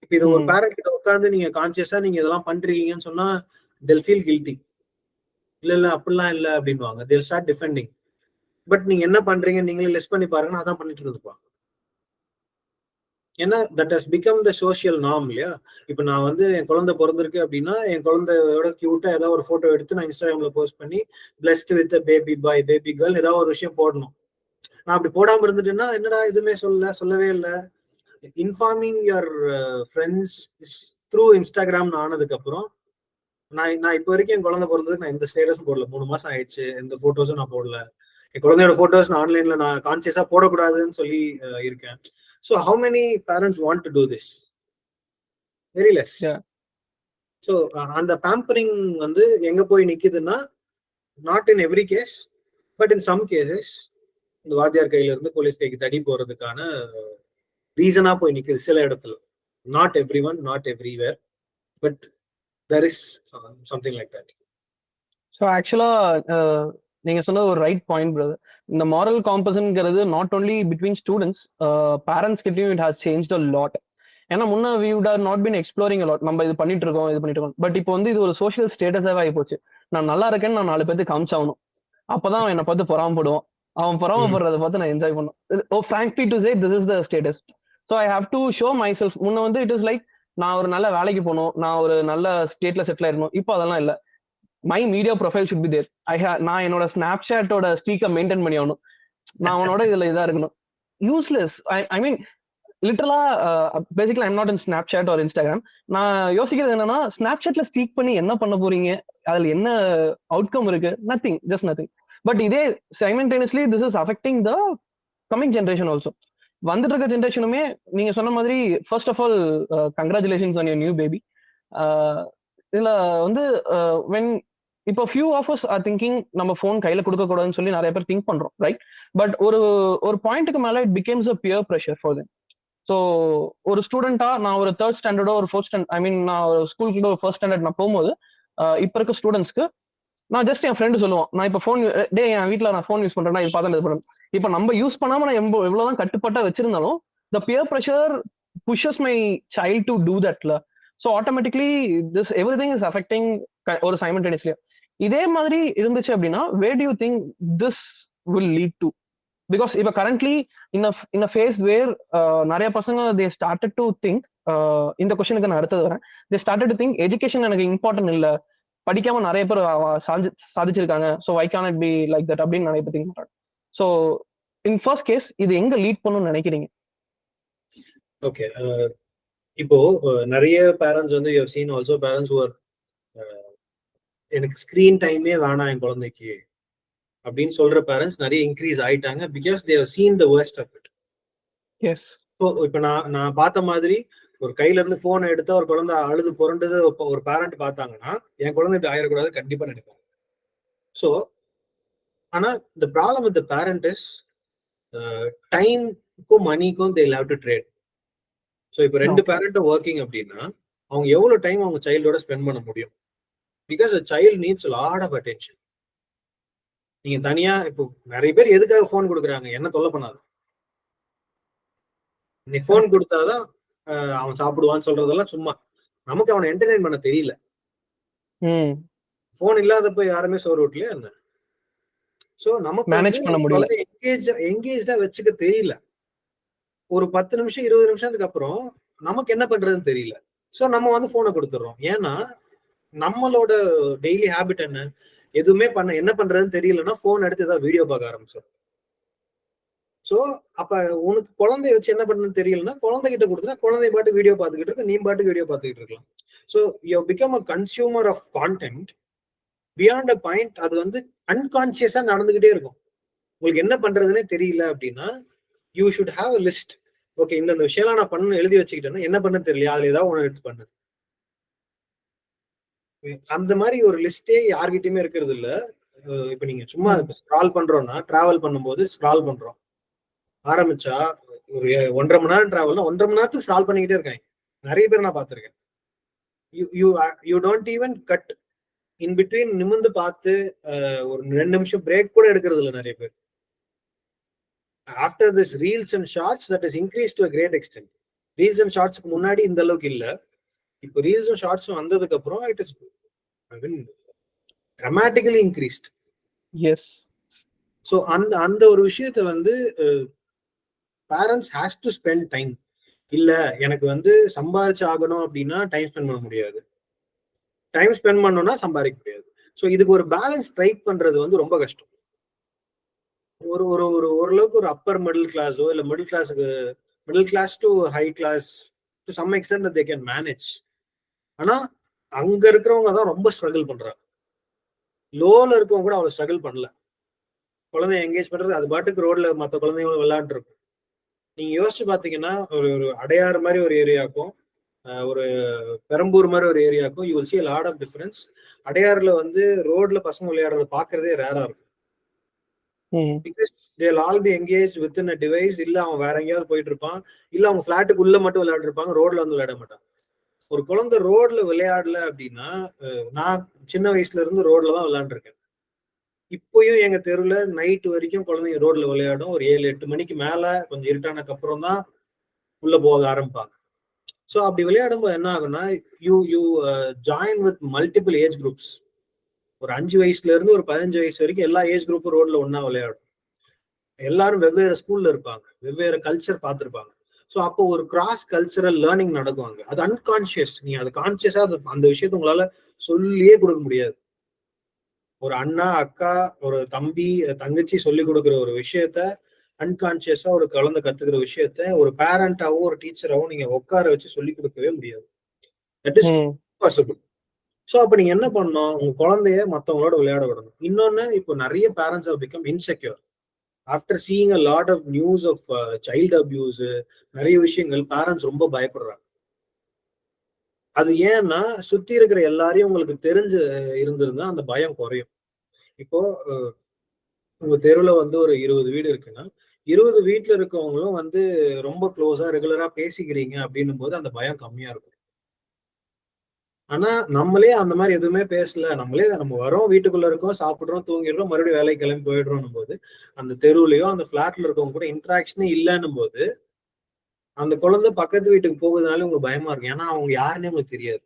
Speaker 2: இப்ப இது ஒரு பேரண்ட் கிட்ட உட்காந்து நீங்க கான்சியஸா நீங்க இதெல்லாம் பண்றீங்கன்னு சொன்னா they'll feel guilty. இல்ல அப்படிலாம் இல்ல அப்படின்வாங்க. they'll start defending. பட் நீங்க என்ன பண்றீங்க நீங்களே லெஸ் பண்ணி பாருங்கன்னா அதான் பண்ணிட்டு இருந்துப்பாங்க. ஏன்னா that has become the social norm இல்லையா? இப்ப நான் வந்து என் குழந்தை பிறந்திருக்கு அப்படின்னா என் குழந்தையோட கியூட்டா ஏதாவது ஒரு போட்டோ எடுத்து நான் இன்ஸ்டாகிராம்ல போஸ்ட் பண்ணி blessed with baby boy baby girl ஏதாவது ஒரு விஷயம் போடணும். நான் அப்படி போடாம இருந்துட்டேன்னா என்னடா எதுவுமே சொல்லவே இல்லை. Informing your friends through Instagram ஆனதுக்கு அப்புறம் நான் இப்போ வரைக்கும் என் குழந்தை பிறந்ததுக்கு நான் எந்த ஸ்டேட்டஸும் போடல. 3 மாசம் ஆயிடுச்சு, எந்த போட்டோஸும் நான் போடல. என் குழந்தையோட போட்டோஸ் நான் ஆன்லைன்ல நான் கான்சியஸா போடக்கூடாதுன்னு சொல்லி இருக்கேன். So how many parents want to do this? Very less.
Speaker 1: Yeah.
Speaker 2: So அந்த pampering வந்து எங்க போய் நிக்குதுன்னா, not in every case, but in some cases இந்த வாத்தியார் கையில இருந்து போலீஸ் கைக்கு தடி போறதுக்கான ரீசனா போய் நிக்குது சில இடத்துல. Not everyone, not everywhere, but there is something like that.
Speaker 1: So ஆக்சுவலாக நீங்கள் சொன்னது ஒரு ரைட் பாயிண்ட் பிரதர். இந்த மாரல் காம்பஸ்ங்கிறது not only between students, parents கிட்டையும் it has change a lot. ஏன்னா முன்னே we would or not been exploring a lot. நம்ம இது பண்ணிட்டு இருக்கோம். பட் இப்போ வந்து இது ஒரு சோஷியல் ஸ்டேட்டஸாகவே ஆகி போச்சு. நான் நல்லா இருக்கேன்னு நான் 4 பேருக்கு காமிச்சாகணும். அப்போதான் அவன் என்னை பார்த்து பொறாமப்படுவான். அவன் பொறாமப்படுறதை பார்த்து நான் என்ஜாய் பண்ணும். Oh frankly to say this is the status. So I have to show myself. முன்ன வந்து இட் இஸ் லைக் நான் ஒரு நல்ல வேலைக்கு போகணும், நான் ஒரு நல்ல ஸ்டேட்ல செட்டில் ஆயிருக்கணும். இப்போ அதெல்லாம் இல்லை. My media profile should be there. நான் என்னோட ஸ்னாப்சாட்டோட ஸ்ட்ரீக்கை மெயின்டைன் பண்ணி ஆகணும். நான் அவனோட இதுல இதா இருக்கணும். யூஸ்லெஸ். ஐ மீன் லிட்டரலா பேசிக்கலா I'm not in Snapchat or Instagram. நான் யோசிக்கிறது என்னன்னா, ஸ்னாப்சாட்ல ஸ்ட்ரீக் பண்ணி என்ன பண்ண போறீங்க, அதுல என்ன அவுட்கம் இருக்கு? Nothing, just nothing. பட் இதே simultaneously this is affecting the coming generation also. வந்துட்டு இருக்க ஜென்ரேஷனுமே நீங்க சொன்ன மாதிரி first of all congratulations on your new baby. இதுல வந்து வென் இப்போ few of us are thinking நம்ம ஃபோன் கையில கொடுக்க கூடாதுன்னு சொல்லி நிறைய பேர் திங்க் பண்றோம், ரைட்? பட் ஒரு பாயிண்ட்டுக்கு மேல it becomes a peer pressure for them. So ஒரு ஸ்டூடெண்டா நான் ஒரு 3rd ஸ்டாண்டர்டோ ஒரு 4th ஸ்டாண்டர்ட், ஐ மீன் நான் ஒரு ஸ்கூலுக்கு ஒரு 1st ஸ்டாண்டர்ட் நான் போகும்போது இப்போ இருக்க ஸ்டூடெண்ட்ஸ்க்கு நான் ஜஸ்ட் என் ஃப்ரெண்டு சொல்லுவான், நான் இப்போ ஃபோன் என் வீட்டில் நான் ஃபோன் யூஸ் பண்றேன்னா இது பார்த்தா இது பண்ணுறேன். இப்போ நம்ம யூஸ் பண்ணாம நான் எவ்வளவுதான் கட்டுப்பட்டா வச்சிருந்தாலும் the peer pressure pushes my child to do தட்ல. So automatically this everything is affecting ஒரு சைமல்டேனியஸ்லி. இதே மாதிரி இருந்துச்சு அப்படின்னா where do you think this will lead to? Because இப்போ currently in a phase where நிறைய பசங்க தே ஸ்டார்டட் டு திங்க், இந்த கொஸ்டினுக்கு நான் அடுத்தது வரேன், they started to think education எனக்கு இம்பார்ட்டன்ட் இல்லை, படிக்காம நிறைய பேர் சாதிச்சிருக்காங்க, so I can be like that அப்படின்னு நிறைய பேர் திங்க் பண்றாங்க. ஸோ இன் ஃபர்ஸ்ட் கேஸ் இது எங்க லீட் பண்ணணும்னு நினைக்கிறீங்க?
Speaker 2: ஓகே, இப்போ நிறைய பேரண்ட்ஸ் வந்து you have seen also parents who are எனக்கு ஸ்கிரீன் டைமே வேணாம் என் குழந்தைக்கு அப்படின்னு சொல்ற பேரண்ட்ஸ் நிறைய இன்க்ரீஸ் ஆயிட்டாங்க. Because they have seen the worst of it.
Speaker 1: Yes.
Speaker 2: So இப்போ நான் பார்த்த மாதிரி ஒரு கையில இருந்து போனை எடுத்தா ஒரு குழந்தை அழுது புரண்டது ஒரு பேரண்ட் பார்த்தாங்கன்னா என் குழந்தை இப்படி ஆயிடக்கூடாது கண்டிப்பா நினைப்பாங்க. ஸோ ஆனா the problem with the parent is டைம்க்கும் மணிக்கும் they have to trade. So இப்போ 2 பேரண்ட்டும் ஒர்க்கிங் அப்படின்னா அவங்க எவ்வளவு டைம் அவங்க சைல்டோட ஸ்பெண்ட் பண்ண முடியும்? Because a child needs a lot of attention. நீங்க தனியா இப்போ நிறைய பேர் எதுக்காக போன் கொடுக்குறாங்க? என்ன தொல்லை பண்ணாத, நீ போன் கொடுத்தாதான் அவன் சாப்பிடுவான்னு சொல்றதெல்லாம் சும்மா. நமக்கு அவனை என்டர்டைன் பண்ண தெரியல. போன் இல்லாதப்ப யாருமே சோறு ஓட்டலையா என்ன? சோ நமக்கு எங்கேஜா வச்சுக்க தெரியல. ஒரு 10 நிமிஷம் 20 நிமிஷத்துக்கு அப்புறம் நமக்கு என்ன பண்றதுன்னு தெரியல. சோ நம்ம வந்து போனை கொடுத்துறோம். ஏன்னா நம்மளோட டெய்லி ஹேபிட் என்ன? எதுவுமே என்ன பண்றதுன்னு தெரியலன்னா போன் எடுத்து ஏதாவது வீடியோ பார்க்க ஆரம்பிச்சோம். சோ அப்ப உனக்கு குழந்தைய வச்சு என்ன பண்றதுன்னு தெரியலன்னா குழந்தைகிட்ட கொடுத்தா குழந்தை பாட்டு வீடியோ பார்த்துக்கிட்டு இருக்கு, நீ பாட்டு வீடியோ பார்த்துக்கிட்டு இருக்கலாம். So you become a consumer of content beyond a point. அது வந்து அன்கான்சியஸா நடந்துகிட்டே இருக்கும். உங்களுக்கு என்ன பண்றதுன்னே தெரியல அப்படின்னா you should have a list. Okay, இந்த விஷயம்லாம் நான் பண்ண எழுதி வச்சுக்கிட்டேன்னா என்ன பண்ண தெரியல, அதுல ஏதாவது ஒண்ணு எடுத்து பண்ணு. அந்த மாதிரி ஒரு லிஸ்டே யார்கிட்டயுமே இருக்கிறது இல்ல. இப்ப நீங்க சும்மா ஸ்க்ரால் பண்றோம்னா, டிராவல் பண்ணும்போது ஸ்க்ரால் பண்றோம், ஆரம்பிச்சா ஒரு 1.5 மணி நேரம் டிராவல்னா 1.5 மணி நேரத்துக்கு ஸ்க்ரால் பண்ணிக்கிட்டே இருக்காங்க. நிறைய பேர் நான் பார்த்திருக்கேன். You don't even cut in between, நிமிர்ந்து பார்த்து ஒரு 2 நிமிஷம் பிரேக் கூட எடுக்கிறது இல்லை நிறைய பேர். After this reels and shorts that is increase to a great extent. Reels and ஷார்ட்ஸ்க்கு முன்னாடி இந்த அளவுக்கு இல்ல. இப்போ ரீல்ஸும் ஷார்ட்ஸும் வந்ததுக்கு அப்புறம் it is dramatically increased.
Speaker 1: Yes.
Speaker 2: So அந்த ஒரு விஷயத்தை வந்து parents has to spend time. இல்ல எனக்கு வந்து சம்பாதிச்சு ஆகணும் அப்படின்னா டைம் ஸ்பெண்ட் பண்ண முடியாது, டைம் ஸ்பெண்ட் பண்ணணும்னா சம்பாதிக்க முடியாது. ஸோ இதுக்கு ஒரு பேலன்ஸ் ஸ்ட்ரைக் பண்றது வந்து ரொம்ப கஷ்டம். ஒரு ஒரு ஒரு ஓரளவுக்கு ஒரு அப்பர் மிடில் கிளாஸோ இல்ல middle class to high class to some extent they can manage. ஆனா அங்க இருக்கிறவங்க தான் ரொம்ப ஸ்ட்ரகிள் பண்றாங்க. லோல இருக்கவங்க கூட அவ்வளவு ஸ்ட்ரகிள் பண்ணல. குழந்தைய என்கேஜ் பண்றது அது பாட்டுக்கு ரோட்ல மற்ற குழந்தைங்களும் விளையாண்டு இருக்கும். நீங்க யோசிச்சு பாத்தீங்கன்னா ஒரு ஒரு அடையாறு மாதிரி ஒரு ஏரியாக்கும் ஒரு பெரம்பூர் மாதிரி ஒரு ஏரியாக்கும் you will see a lot of difference. அடையாறுல வந்து ரோட்ல பசங்க விளையாடுறத பாக்குறதே ரேரா இருக்கும். Because they will all be engaged within a device. இல்ல அவன் வேற எங்கேயாவது போயிட்டு இருப்பான், இல்ல அவங்க பிளாட்டுக்கு உள்ள மட்டும் விளையாட்டு இருப்பாங்க, ரோட்ல வந்து விளையாட மாட்டான். ஒரு குழந்தை ரோட்ல விளையாடல அப்படின்னா, நான் சின்ன வயசுல இருந்து ரோட்ல தான் விளையாண்டுருக்கேன். இப்பயும் எங்க தெருவுல நைட் வரைக்கும் குழந்தைங்க ரோட்ல விளையாடும். ஒரு 7-8 மணிக்கு மேல கொஞ்சம் இருட்டானதுக்கு அப்புறம் தான் உள்ள போக ஆரம்பிப்பாங்க. ஸோ அப்படி விளையாடும் போது என்ன ஆகும்னா, you join with multiple age groups. ஒரு 5 வயசுல இருந்து ஒரு 15 வயசு வரைக்கும் எல்லா ஏஜ் குரூப்பும் ரோட்ல ஒன்னா விளையாடும். எல்லாரும் வெவ்வேறு ஸ்கூல்ல இருப்பாங்க, வெவ்வேறு கல்ச்சர் பார்த்துருப்பாங்க. ஸோ அப்போ ஒரு கிராஸ் கல்ச்சரல் லேர்னிங் நடக்குவாங்க. அது அன்கான்சியஸ். நீ அது கான்சியஸா அந்த விஷயத்த உங்களால சொல்லியே கொடுக்க முடியாது. ஒரு அண்ணா, அக்கா, ஒரு தம்பி, தங்கச்சி சொல்லி கொடுக்குற ஒரு விஷயத்த அன்கான்சியஸா ஒரு குழந்தை கத்துக்கிற விஷயத்த ஒரு பேரண்டாவோ ஒரு டீச்சராவோ நீங்க உட்கார வச்சு சொல்லி கொடுக்கவே முடியாது. That is possible. ஸோ அப்ப நீங்க என்ன பண்ணணும், உங்க குழந்தைய மற்றவங்களோட விளையாட விடணும். இன்னொன்னு, இப்போ நிறைய parents have become insecure after seeing a lot of news of child abuse. நிறைய விஷயங்கள் பேரண்ட்ஸ் ரொம்ப பயப்படுறாங்க. அது ஏன்னா சுத்தி இருக்கிற எல்லாரையும் உங்களுக்கு தெரிஞ்சு இருந்திருந்தா அந்த பயம் குறையும். இப்போ உங்க தெருவுல வந்து ஒரு 20 வீடு இருக்குன்னா 20 வீட்டுல இருக்கவங்களும் வந்து ரொம்ப க்ளோஸா ரெகுலரா பேசிக்கிறீங்க அப்படின்னும் போது அந்த பயம் கம்மியா இருக்கும். ஆனா நம்மளே அந்த மாதிரி எதுவுமே பேசல, நம்ம வரோம், வீட்டுக்குள்ள இருக்கோம், சாப்பிடுறோம், தூங்கிடுறோம், மறுபடியும் வேலைக்கு கிளம்பி போயிடுறோம் போது அந்த தெருவுலயோ அந்த பிளாட்ல இருக்கவங்க கூட இன்ட்ராக்ஷனே இல்லைன்னும் போது அந்த குழந்தை பக்கத்து வீட்டுக்கு போகுதுனால உங்களுக்கு பயமா இருக்கும். ஏன்னா அவங்க யாருன்னே உங்களுக்கு தெரியாது.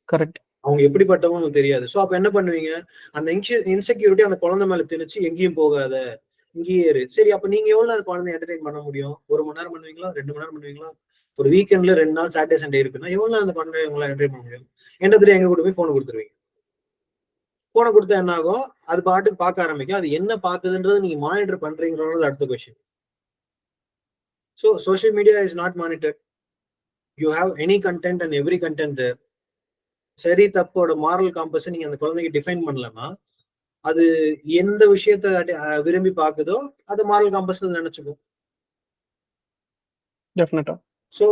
Speaker 1: கரெக்ட்.
Speaker 2: அவங்க எப்படிப்பட்டவங்க உங்களுக்கு தெரியாது. ஸோ அப்ப என்ன பண்ணுவீங்க, அந்த இன்செக்யூரிட்டி அந்த குழந்தை மேல திணிச்சு எங்கேயும் போகாத, இங்கேயே இரு. சரி, அப்ப நீங்க எவ்வளவு நேரம் குழந்தை என்டர்டைன் பண்ண முடியும்? 1 மணி நேரம் பண்ணுவீங்களா, 2 மணி நேரம் பண்ணுவீங்களா? ஒரு வீக்கெண்ட்ல 2 நாள் சாட்டர்டே சண்டே இருக்குன்னா எவ்வளவு நேரம் அந்த குழந்தைய உங்களால என்டர்டைன் பண்ண முடியும்? என்னத்துல எங்க கூட போய் போனை கொடுத்துருவீங்க. போனை கொடுத்தா என்ன ஆகும், அது பாட்டுக்கு பார்க்க ஆரம்பிக்கும். அது என்ன பார்க்குதுன்றது நீங்க மானிட்டர் பண்றீங்கிறது அடுத்த question. So social media is not monitor. You have any content and every content. சரி தப்போட மாரல் காம்பஸை நீங்க அந்த குழந்தைக்கு டிஃபைன் பண்ணலன்னா அது எந்த விஷயத்த விரும்பி பாக்குதோ அதை மாரல் காம்பஸ் நினைச்சுக்கும்.
Speaker 1: டெஃபினட்டா.
Speaker 2: ஸோ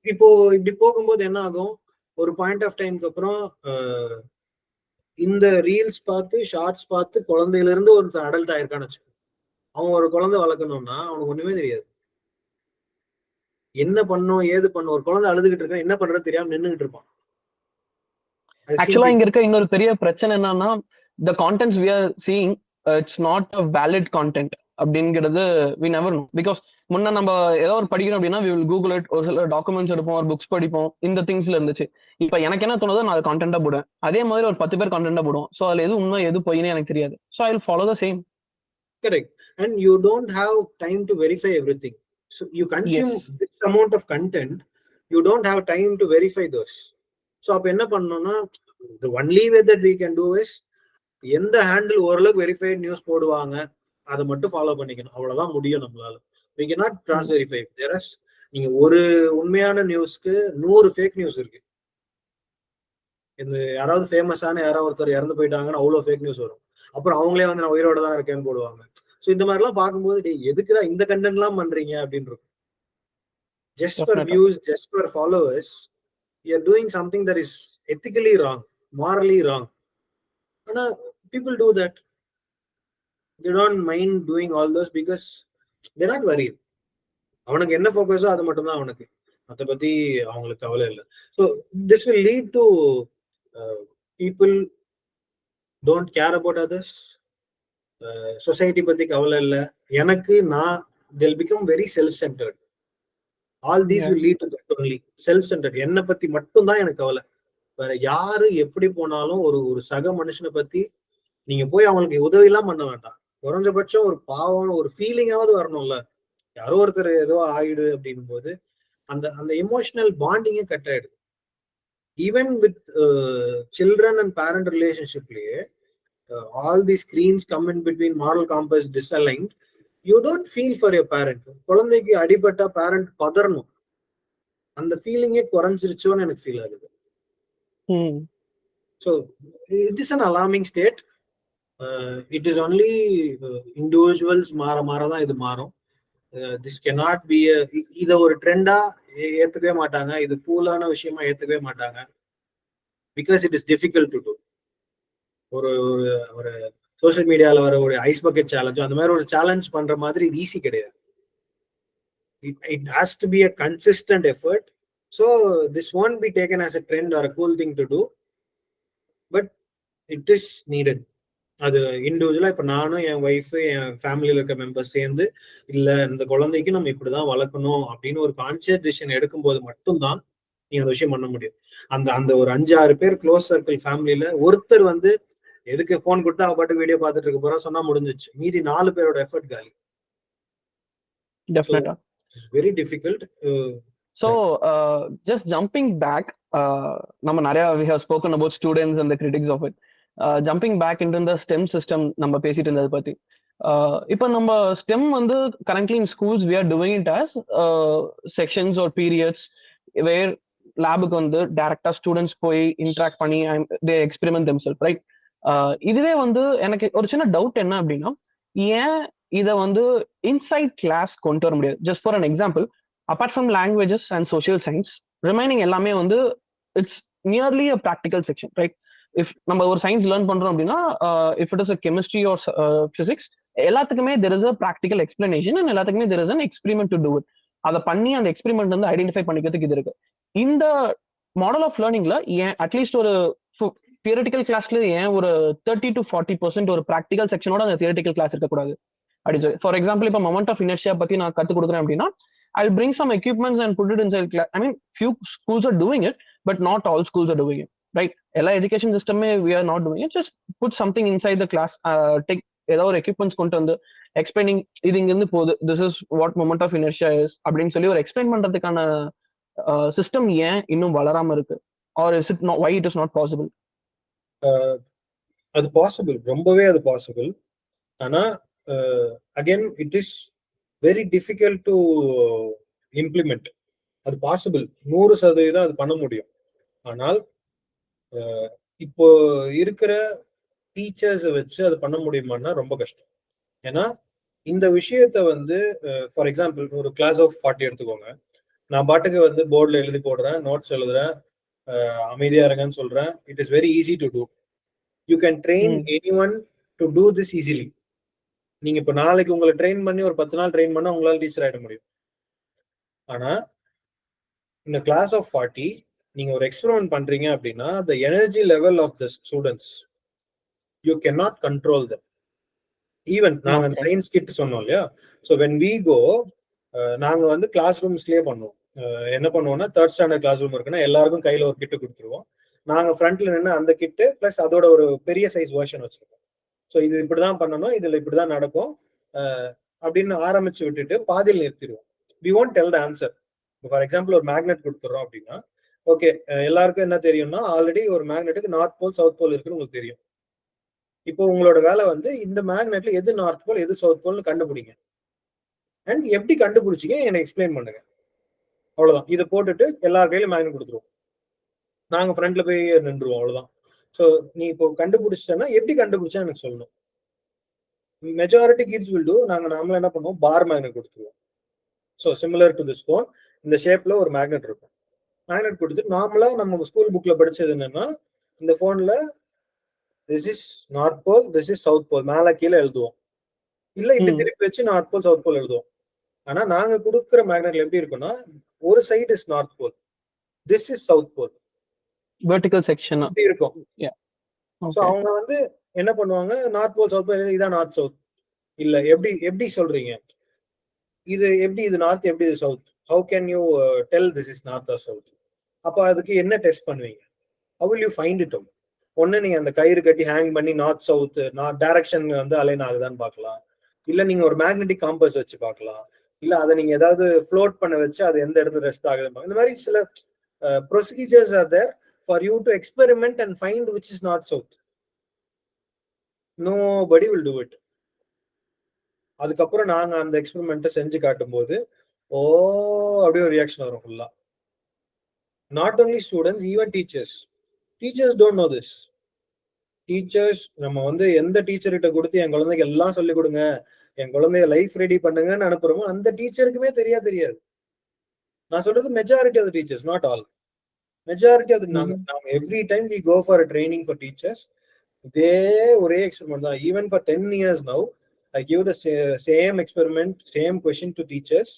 Speaker 2: இப்போ இப்படி போகும்போது என்ன ஆகும், ஒரு பாயிண்ட் ஆஃப் டைம்க்கு அப்புறம் இந்த ரீல்ஸ் பார்த்து ஷார்ட்ஸ் பார்த்து குழந்தையில இருந்து ஒரு அடல்ட் ஆயிருக்கான்னு வச்சுக்கோ. அவன் ஒரு குழந்தை வளர்க்கணும்னா அவனுக்கு ஒண்ணுமே தெரியாது. என்ன பண்ணும் ஏது பண்ணும், ஒரு குழந்தை அழுதுகிட்டு இருக்கான், என்ன பண்றது தெரியாம நின்றுகிட்டு இருப்பான்.
Speaker 1: ஆக்சுவலா இங்க இருக்க இன்னொரு பெரிய பிரச்சனை என்னன்னா, the contents we are seeing it's not a valid content அப்படிங்கிறது we never know. பிகாஸ் முன்ன நம்ம ஏதோ ஒரு படிக்கிறோம் அப்படின்னா we will google it, ஒரு சில டாக்குமெண்ட்ஸ் எடுப்போம், ஒரு புக்ஸ் படிப்போம், இந்த திங்ஸ்ல இருந்துச்சு. இப்ப எனக்கு என்ன தோணுதோ நான் அதை கான்டென்ட்டா போடுவேன். அதே மாதிரி ஒரு 10 பேர் கான்டென்ட்டா போடுவோம். ஸோ அதுல எது உண்மை எது பொய்னே எனக்கு தெரியாது. So I will follow the same.
Speaker 2: Correct. And you don't have time to verify everything. So you consume this amount of content, you don't have time to verify those. So அப்ப என்ன பண்ணணும்னா, the only way that we can do is எந்த handle ஓரளவுக்கு verified news போடுவாங்க அதை மட்டும் follow பண்ணிக்கணும். அவ்வளவுதான் முடியும் நம்மளால. we cannot cross verify. there's நீங்க ஒரு உண்மையான நியூஸ்க்கு 100 ஃபேக் நியூஸ் இருக்கு. இந்த யாராவது ஃபேமஸான யாராவது ஒருத்தர் இறந்து போயிட்டாங்கன்னா அவ்வளவு ஃபேக் நியூஸ் வரும். அப்புறம் அவங்களே வந்து நான் உயிரோட தான் இருக்கேன்னு போடுவாங்க. ஸோ இந்த மாதிரி எல்லாம் பார்க்கும்போது எதுக்குடா இந்த கண்டென்ட் எல்லாம் பண்றீங்க அப்படின்னு இருக்கும். just for views, just for followers, you are doing something that is ethically wrong. morally wrong. ஆனா people do that. They don't mind doing all those because they're not worried. அவனுக்கு என்ன ஃபோக்கஸோ அது மட்டும் தான் அவனுக்கு, அதை பத்தி அவங்களுக்கு கவலை இல்லை. So this will lead to people don't care about others. Society பத்தி கவலை இல்லை எனக்கு, நான் they'll become very self-centered. All these will lead to that only. Self-centered. என்னை பத்தி மட்டும்தான் எனக்கு கவலை. வேற யாரு எப்படி போனாலும் ஒரு சக மனுஷனை பத்தி நீங்க போய் அவங்களுக்கு உதவி எல்லாம் பண்ண வேண்டாம். குறைஞ்சபட்சம் ஒரு பாவம், ஒரு ஃபீலிங்காவது வரணும்ல. யாரோ ஒருத்தர் ஏதோ ஆயிடு அப்படின்னும் போது அந்த அந்த எமோஷனல் பாண்டிங்கே கட் ஆயிடுது. Even with children and parent ரிலேஷன்ஷிப்லயே all the screens come in between, moral compass disaligned. You don't feel for your parent. குழந்தைக்கு அடிபட்டா பேரண்ட் பதறணும், அந்த ஃபீலிங்கே குறைஞ்சிருச்சோன்னு எனக்கு ஃபீல் ஆகுது. So it is an alarming state. It is only individuals மாற மாறதான் இது மாறும். This cannot be இத ஒரு ட்ரெண்டா ஏத்துக்கவே மாட்டாங்க, இது கூலான விஷயமா ஏத்துக்கவே மாட்டாங்க. Because it is difficult to do. ஒரு ஒரு சோசியல் மீடியால வர ஒரு ஐஸ் பக்கெட் சேலஞ்ச், அந்த மாதிரி ஒரு சேலஞ்ச் பண்ற மாதிரி இது ஈஸி கிடையாது. It has to be a consistent effort. So this won't be taken as a trend or a cool thing to do, but it is needed. அது இண்டிவிஜுவலா இப்ப நானும் என் ஒய்ஃபு என் ஃபேமிலியில இருக்க மெம்பர்ஸ் சேர்ந்து இல்ல இந்த குழந்தைக்கு நம்ம இப்படிதான் வளர்க்கணும் அப்படின்னு ஒரு கான்சியஸ் டிசிஷன் எடுக்கும்போது மட்டும்தான் நீங்க அந்த விஷயம் பண்ண முடியும். அந்த அந்த ஒரு 5-6 பேர் க்ளோஸ் சர்க்கிள் ஃபேமிலியில ஒருத்தர் வந்து எதுக்கு போன் கொடுத்தா அவ பாட்டுக்கு வீடியோ பார்த்துட்டு இருக்க போறா சொன்னா முடிஞ்சிச்சு, மீதி 4 பேரோட எஃபர்ட் காலி.
Speaker 1: Definitely.
Speaker 2: Very difficult.
Speaker 1: So just jumping back, நம்ம நிறைய we have spoken about students and the critics of it. Jumping back into the STEM system நம்ம பேசிட்டு இருந்தது பத்தி, இப்போ நம்ம STEM வந்து currently in schools we are doing it as sections or periods where லேபுக்கு வந்து டைரக்டா ஸ்டூடெண்ட்ஸ் போய் இன்ட்ராக்ட் பண்ணி they experiment themselves, right? இதுவே வந்து எனக்கு ஒரு சின்ன டவுட் என்ன அப்படின்னா, ஏன் இதை வந்து இன்சைட் கிளாஸ் கொண்டு வர முடியாது? Just for an example, apart from languages and social science, remaining எல்லாமே வந்து it's nearly a practical section, right? If நம்ம ஒரு சயின்ஸ் லேர்ன் பண்றோம் அப்படின்னா, if it is a chemistry or physics, எல்லாத்துக்குமே there is a practical explanation and எல்லாத்துக்குமே there is an experiment to do it. அதை பண்ணி அந்த எக்ஸ்பெரிமெண்ட் வந்து ஐடென்டிஃபை பண்ணிக்கிறதுக்கு இது இருக்கு. இந்த மாடல் ஆஃப் லேர்னிங்ல ஏன் அட்லீஸ்ட் ஒரு தியரிட்டிக்கல் கிளாஸ்ல ஏன் ஒரு 30 to 40% ஒரு ப்ராக்டிக்கல் செக்ஷனோட அந்த தியரிட்டிக்கல் கிளாஸ் இருக்கக்கூடாது அப்படின்னு? ஃபார் எக்ஸாம்பிள், இப்போ மொமெண்ட் ஆஃப் இனர்ஷியா பத்தி நான் கத்து கொடுக்குறேன் அப்படின்னா, I'll bring some equipments and put it inside class. I mean, few schools are doing it, but not all schools are doing it, right? Ella education system we are not doing it. Just put something inside the class, take ஏதாவது ஒரு equipments கொண்டு வந்து explaining, இது இங்க இருந்து போகுது, this is what moment of inertia is அப்படின்னு சொல்லி ஒரு எக்ஸ்பிளைன் பண்றதுக்கான சிஸ்டம் ஏன் இன்னும் வளராம இருக்கு? Or is it why it is not possible?
Speaker 2: அது பாசிபிள், ரொம்பவே அது பாசிபிள். ஆனா again it is very difficult to implement. அது பாசிபிள், 100% அது பண்ண முடியும். ஆனால் இப்போ இருக்கிற டீச்சர்ஸை வச்சு அது பண்ண முடியுமான்னா ரொம்ப கஷ்டம். ஏன்னா இந்த விஷயத்த வந்து ஃபார் எக்ஸாம்பிள் ஒரு கிளாஸ் ஆஃப் 40 எடுத்துக்கோங்க. நான் பாட்டுக்கு வந்து போர்டில் எழுதி போடுறேன், நோட்ஸ் எழுதுறேன், அமைதியா இருங்கன்னு சொல்றேன். It is very easy to do. You can train any one to do this easily. நீங்க இப்ப நாளைக்கு உங்களை ட்ரெயின் பண்ணி ஒரு 10 நாள் ட்ரெயின் பண்ணா உங்களால டீச்சர் ஆயிட முடியும். ஆனா இந்த கிளாஸ் ஆஃப் 40 நீங்க ஒரு எக்ஸ்பெரிமெண்ட் பண்றீங்க அப்படின்னா, the energy level of the students you cannot control them. Even நாங்க சயின்ஸ் கிட் சொன்னோம் இல்லையா, ஸோ when we go, நாங்க வந்து கிளாஸ் ரூம்ஸ்லயே பண்ணுவோம். என்ன பண்ணுவோம்னா, 3rd ஸ்டாண்டர்ட் கிளாஸ் ரூம் இருக்குன்னா எல்லாருக்கும் கையில ஒரு கிட்டு கொடுத்துருவோம். நாங்க ஃப்ரண்ட்ல நின்று அந்த கிட்டு பிளஸ் அதோட ஒரு பெரிய சைஸ் வெர்ஷன் வச்சிருக்கோம். ஸோ இது இப்படிதான் பண்ணணும், இதுல இப்படிதான் நடக்கும் அப்படின்னு ஆரம்பிச்சு விட்டுட்டு பாதியில் நிறுத்திடுவோம். we won't tell the answer. For example ஒரு மேக்னெட் கொடுத்துறோம் அப்படின்னா, ஓகே எல்லாருக்கும் என்ன தெரியும்னா, ஆல்ரெடி ஒரு மேக்னெட்டுக்கு நார்த் போல் சவுத் போல் இருக்குன்னு உங்களுக்கு தெரியும். இப்போ உங்களோட வேலை வந்து இந்த மேக்னெட்ல எது நார்த் போல் எது சவுத் போல்னு கண்டுபிடிங்க. அண்ட் எப்படி கண்டுபிடிச்சிங்க எனக்கு எக்ஸ்பிளைன் பண்ணுங்க. அவ்வளவுதான். இதை போட்டுட்டு எல்லார் கையிலும் மேக்னெட் கொடுத்துருவோம். நாங்க ஃப்ரண்ட்ல போய் நின்றுவோம். அவ்வளவுதான். ஸோ நீ இப்போ கண்டுபிடிச்சிட்டேன்னா எப்படி கண்டுபிடிச்சா எனக்கு சொல்லணும். மெஜாரிட்டி கிட்ஸ் வில் டூ, நாங்க நாமளும் என்ன பண்ணுவோம், பார் மேக்னெட் கொடுத்துருவோம். So similar to this phone, இந்த ஷேப்ல ஒரு மேக்னெட் இருக்கும். மேக்னெட் கொடுத்துட்டு நார்மலா நம்ம ஸ்கூல் புக்ல படிச்சது என்னன்னா, இந்த போன்ல this is north pole, this is south pole, மேல கீழே எழுதுவோம். இல்ல இப்படி திருப்பி வச்சு நார்த் போல் சவுத் போல் எழுதுவோம். ஆனா நாங்க கொடுக்குற மேக்னெட்ல எப்படி இருக்குன்னா, ஒரு side is north pole, this is south pole,
Speaker 1: vertical section
Speaker 2: இப்படி இருக்கும். சோ அவங்க வந்து என்ன பண்ணுவாங்க, நார்த் போல் சவுத் போல், இதான் நார்த் சவுத். இல்ல எப்படி எப்படி சொல்றீங்க, இது எப்படி இது நார்த், எப்படி இது south, how can you tell this is north or south? அப்ப அதுக்கு என்ன டெஸ்ட் பண்ணுவீங்க? how will you find it out? ஒன்னு நீங்க அந்த கயிறு கட்டி ஹேங் பண்ணி நார்த் சவுத் டைரக்ஷன் வந்து அலைன் ஆகுதான்னு பார்க்கலாம். இல்ல நீங்க ஒரு மேக்னெட்டிக் காம்பஸ் வச்சு பார்க்கலாம். இல்ல அதை நீங்க ஏதாவது ஃப்ளோட் பண்ண வச்சு அது எந்த இடத்துல ரெஸ்ட் ஆகுது. இந்த மாதிரி சில procedures are there for you to experiment and find which is north south. Nobody will do it. அதுக்கப்புறம் நாங்க அந்த எக்ஸ்பெரிமெண்ட்டை செஞ்சு காட்டும் போது ஓ அப்படியே ஒரு ரியாக்ஷன் வரும் ஃபுல்லா. Not only students, even teachers. Teachers don't know this. Teachers நம்ம வந்து எந்த டீச்சர் கிட்ட கொடுத்து என் குழந்தைக்கு எல்லாம் சொல்லிக் கொடுங்க, என் குழந்தைய லைஃப் ரெடி பண்ணுங்கன்னு அனுப்புறோமோ அந்த டீச்சருக்குமே தெரியாது. நான் சொல்றது majority of the teachers, not all. Majority of நாங்க every time we go for training for teachers, இதே ஒரே எக்ஸ்பெரிமெண்ட் தான். Even for 10 years now I give the same experiment, same question to teachers.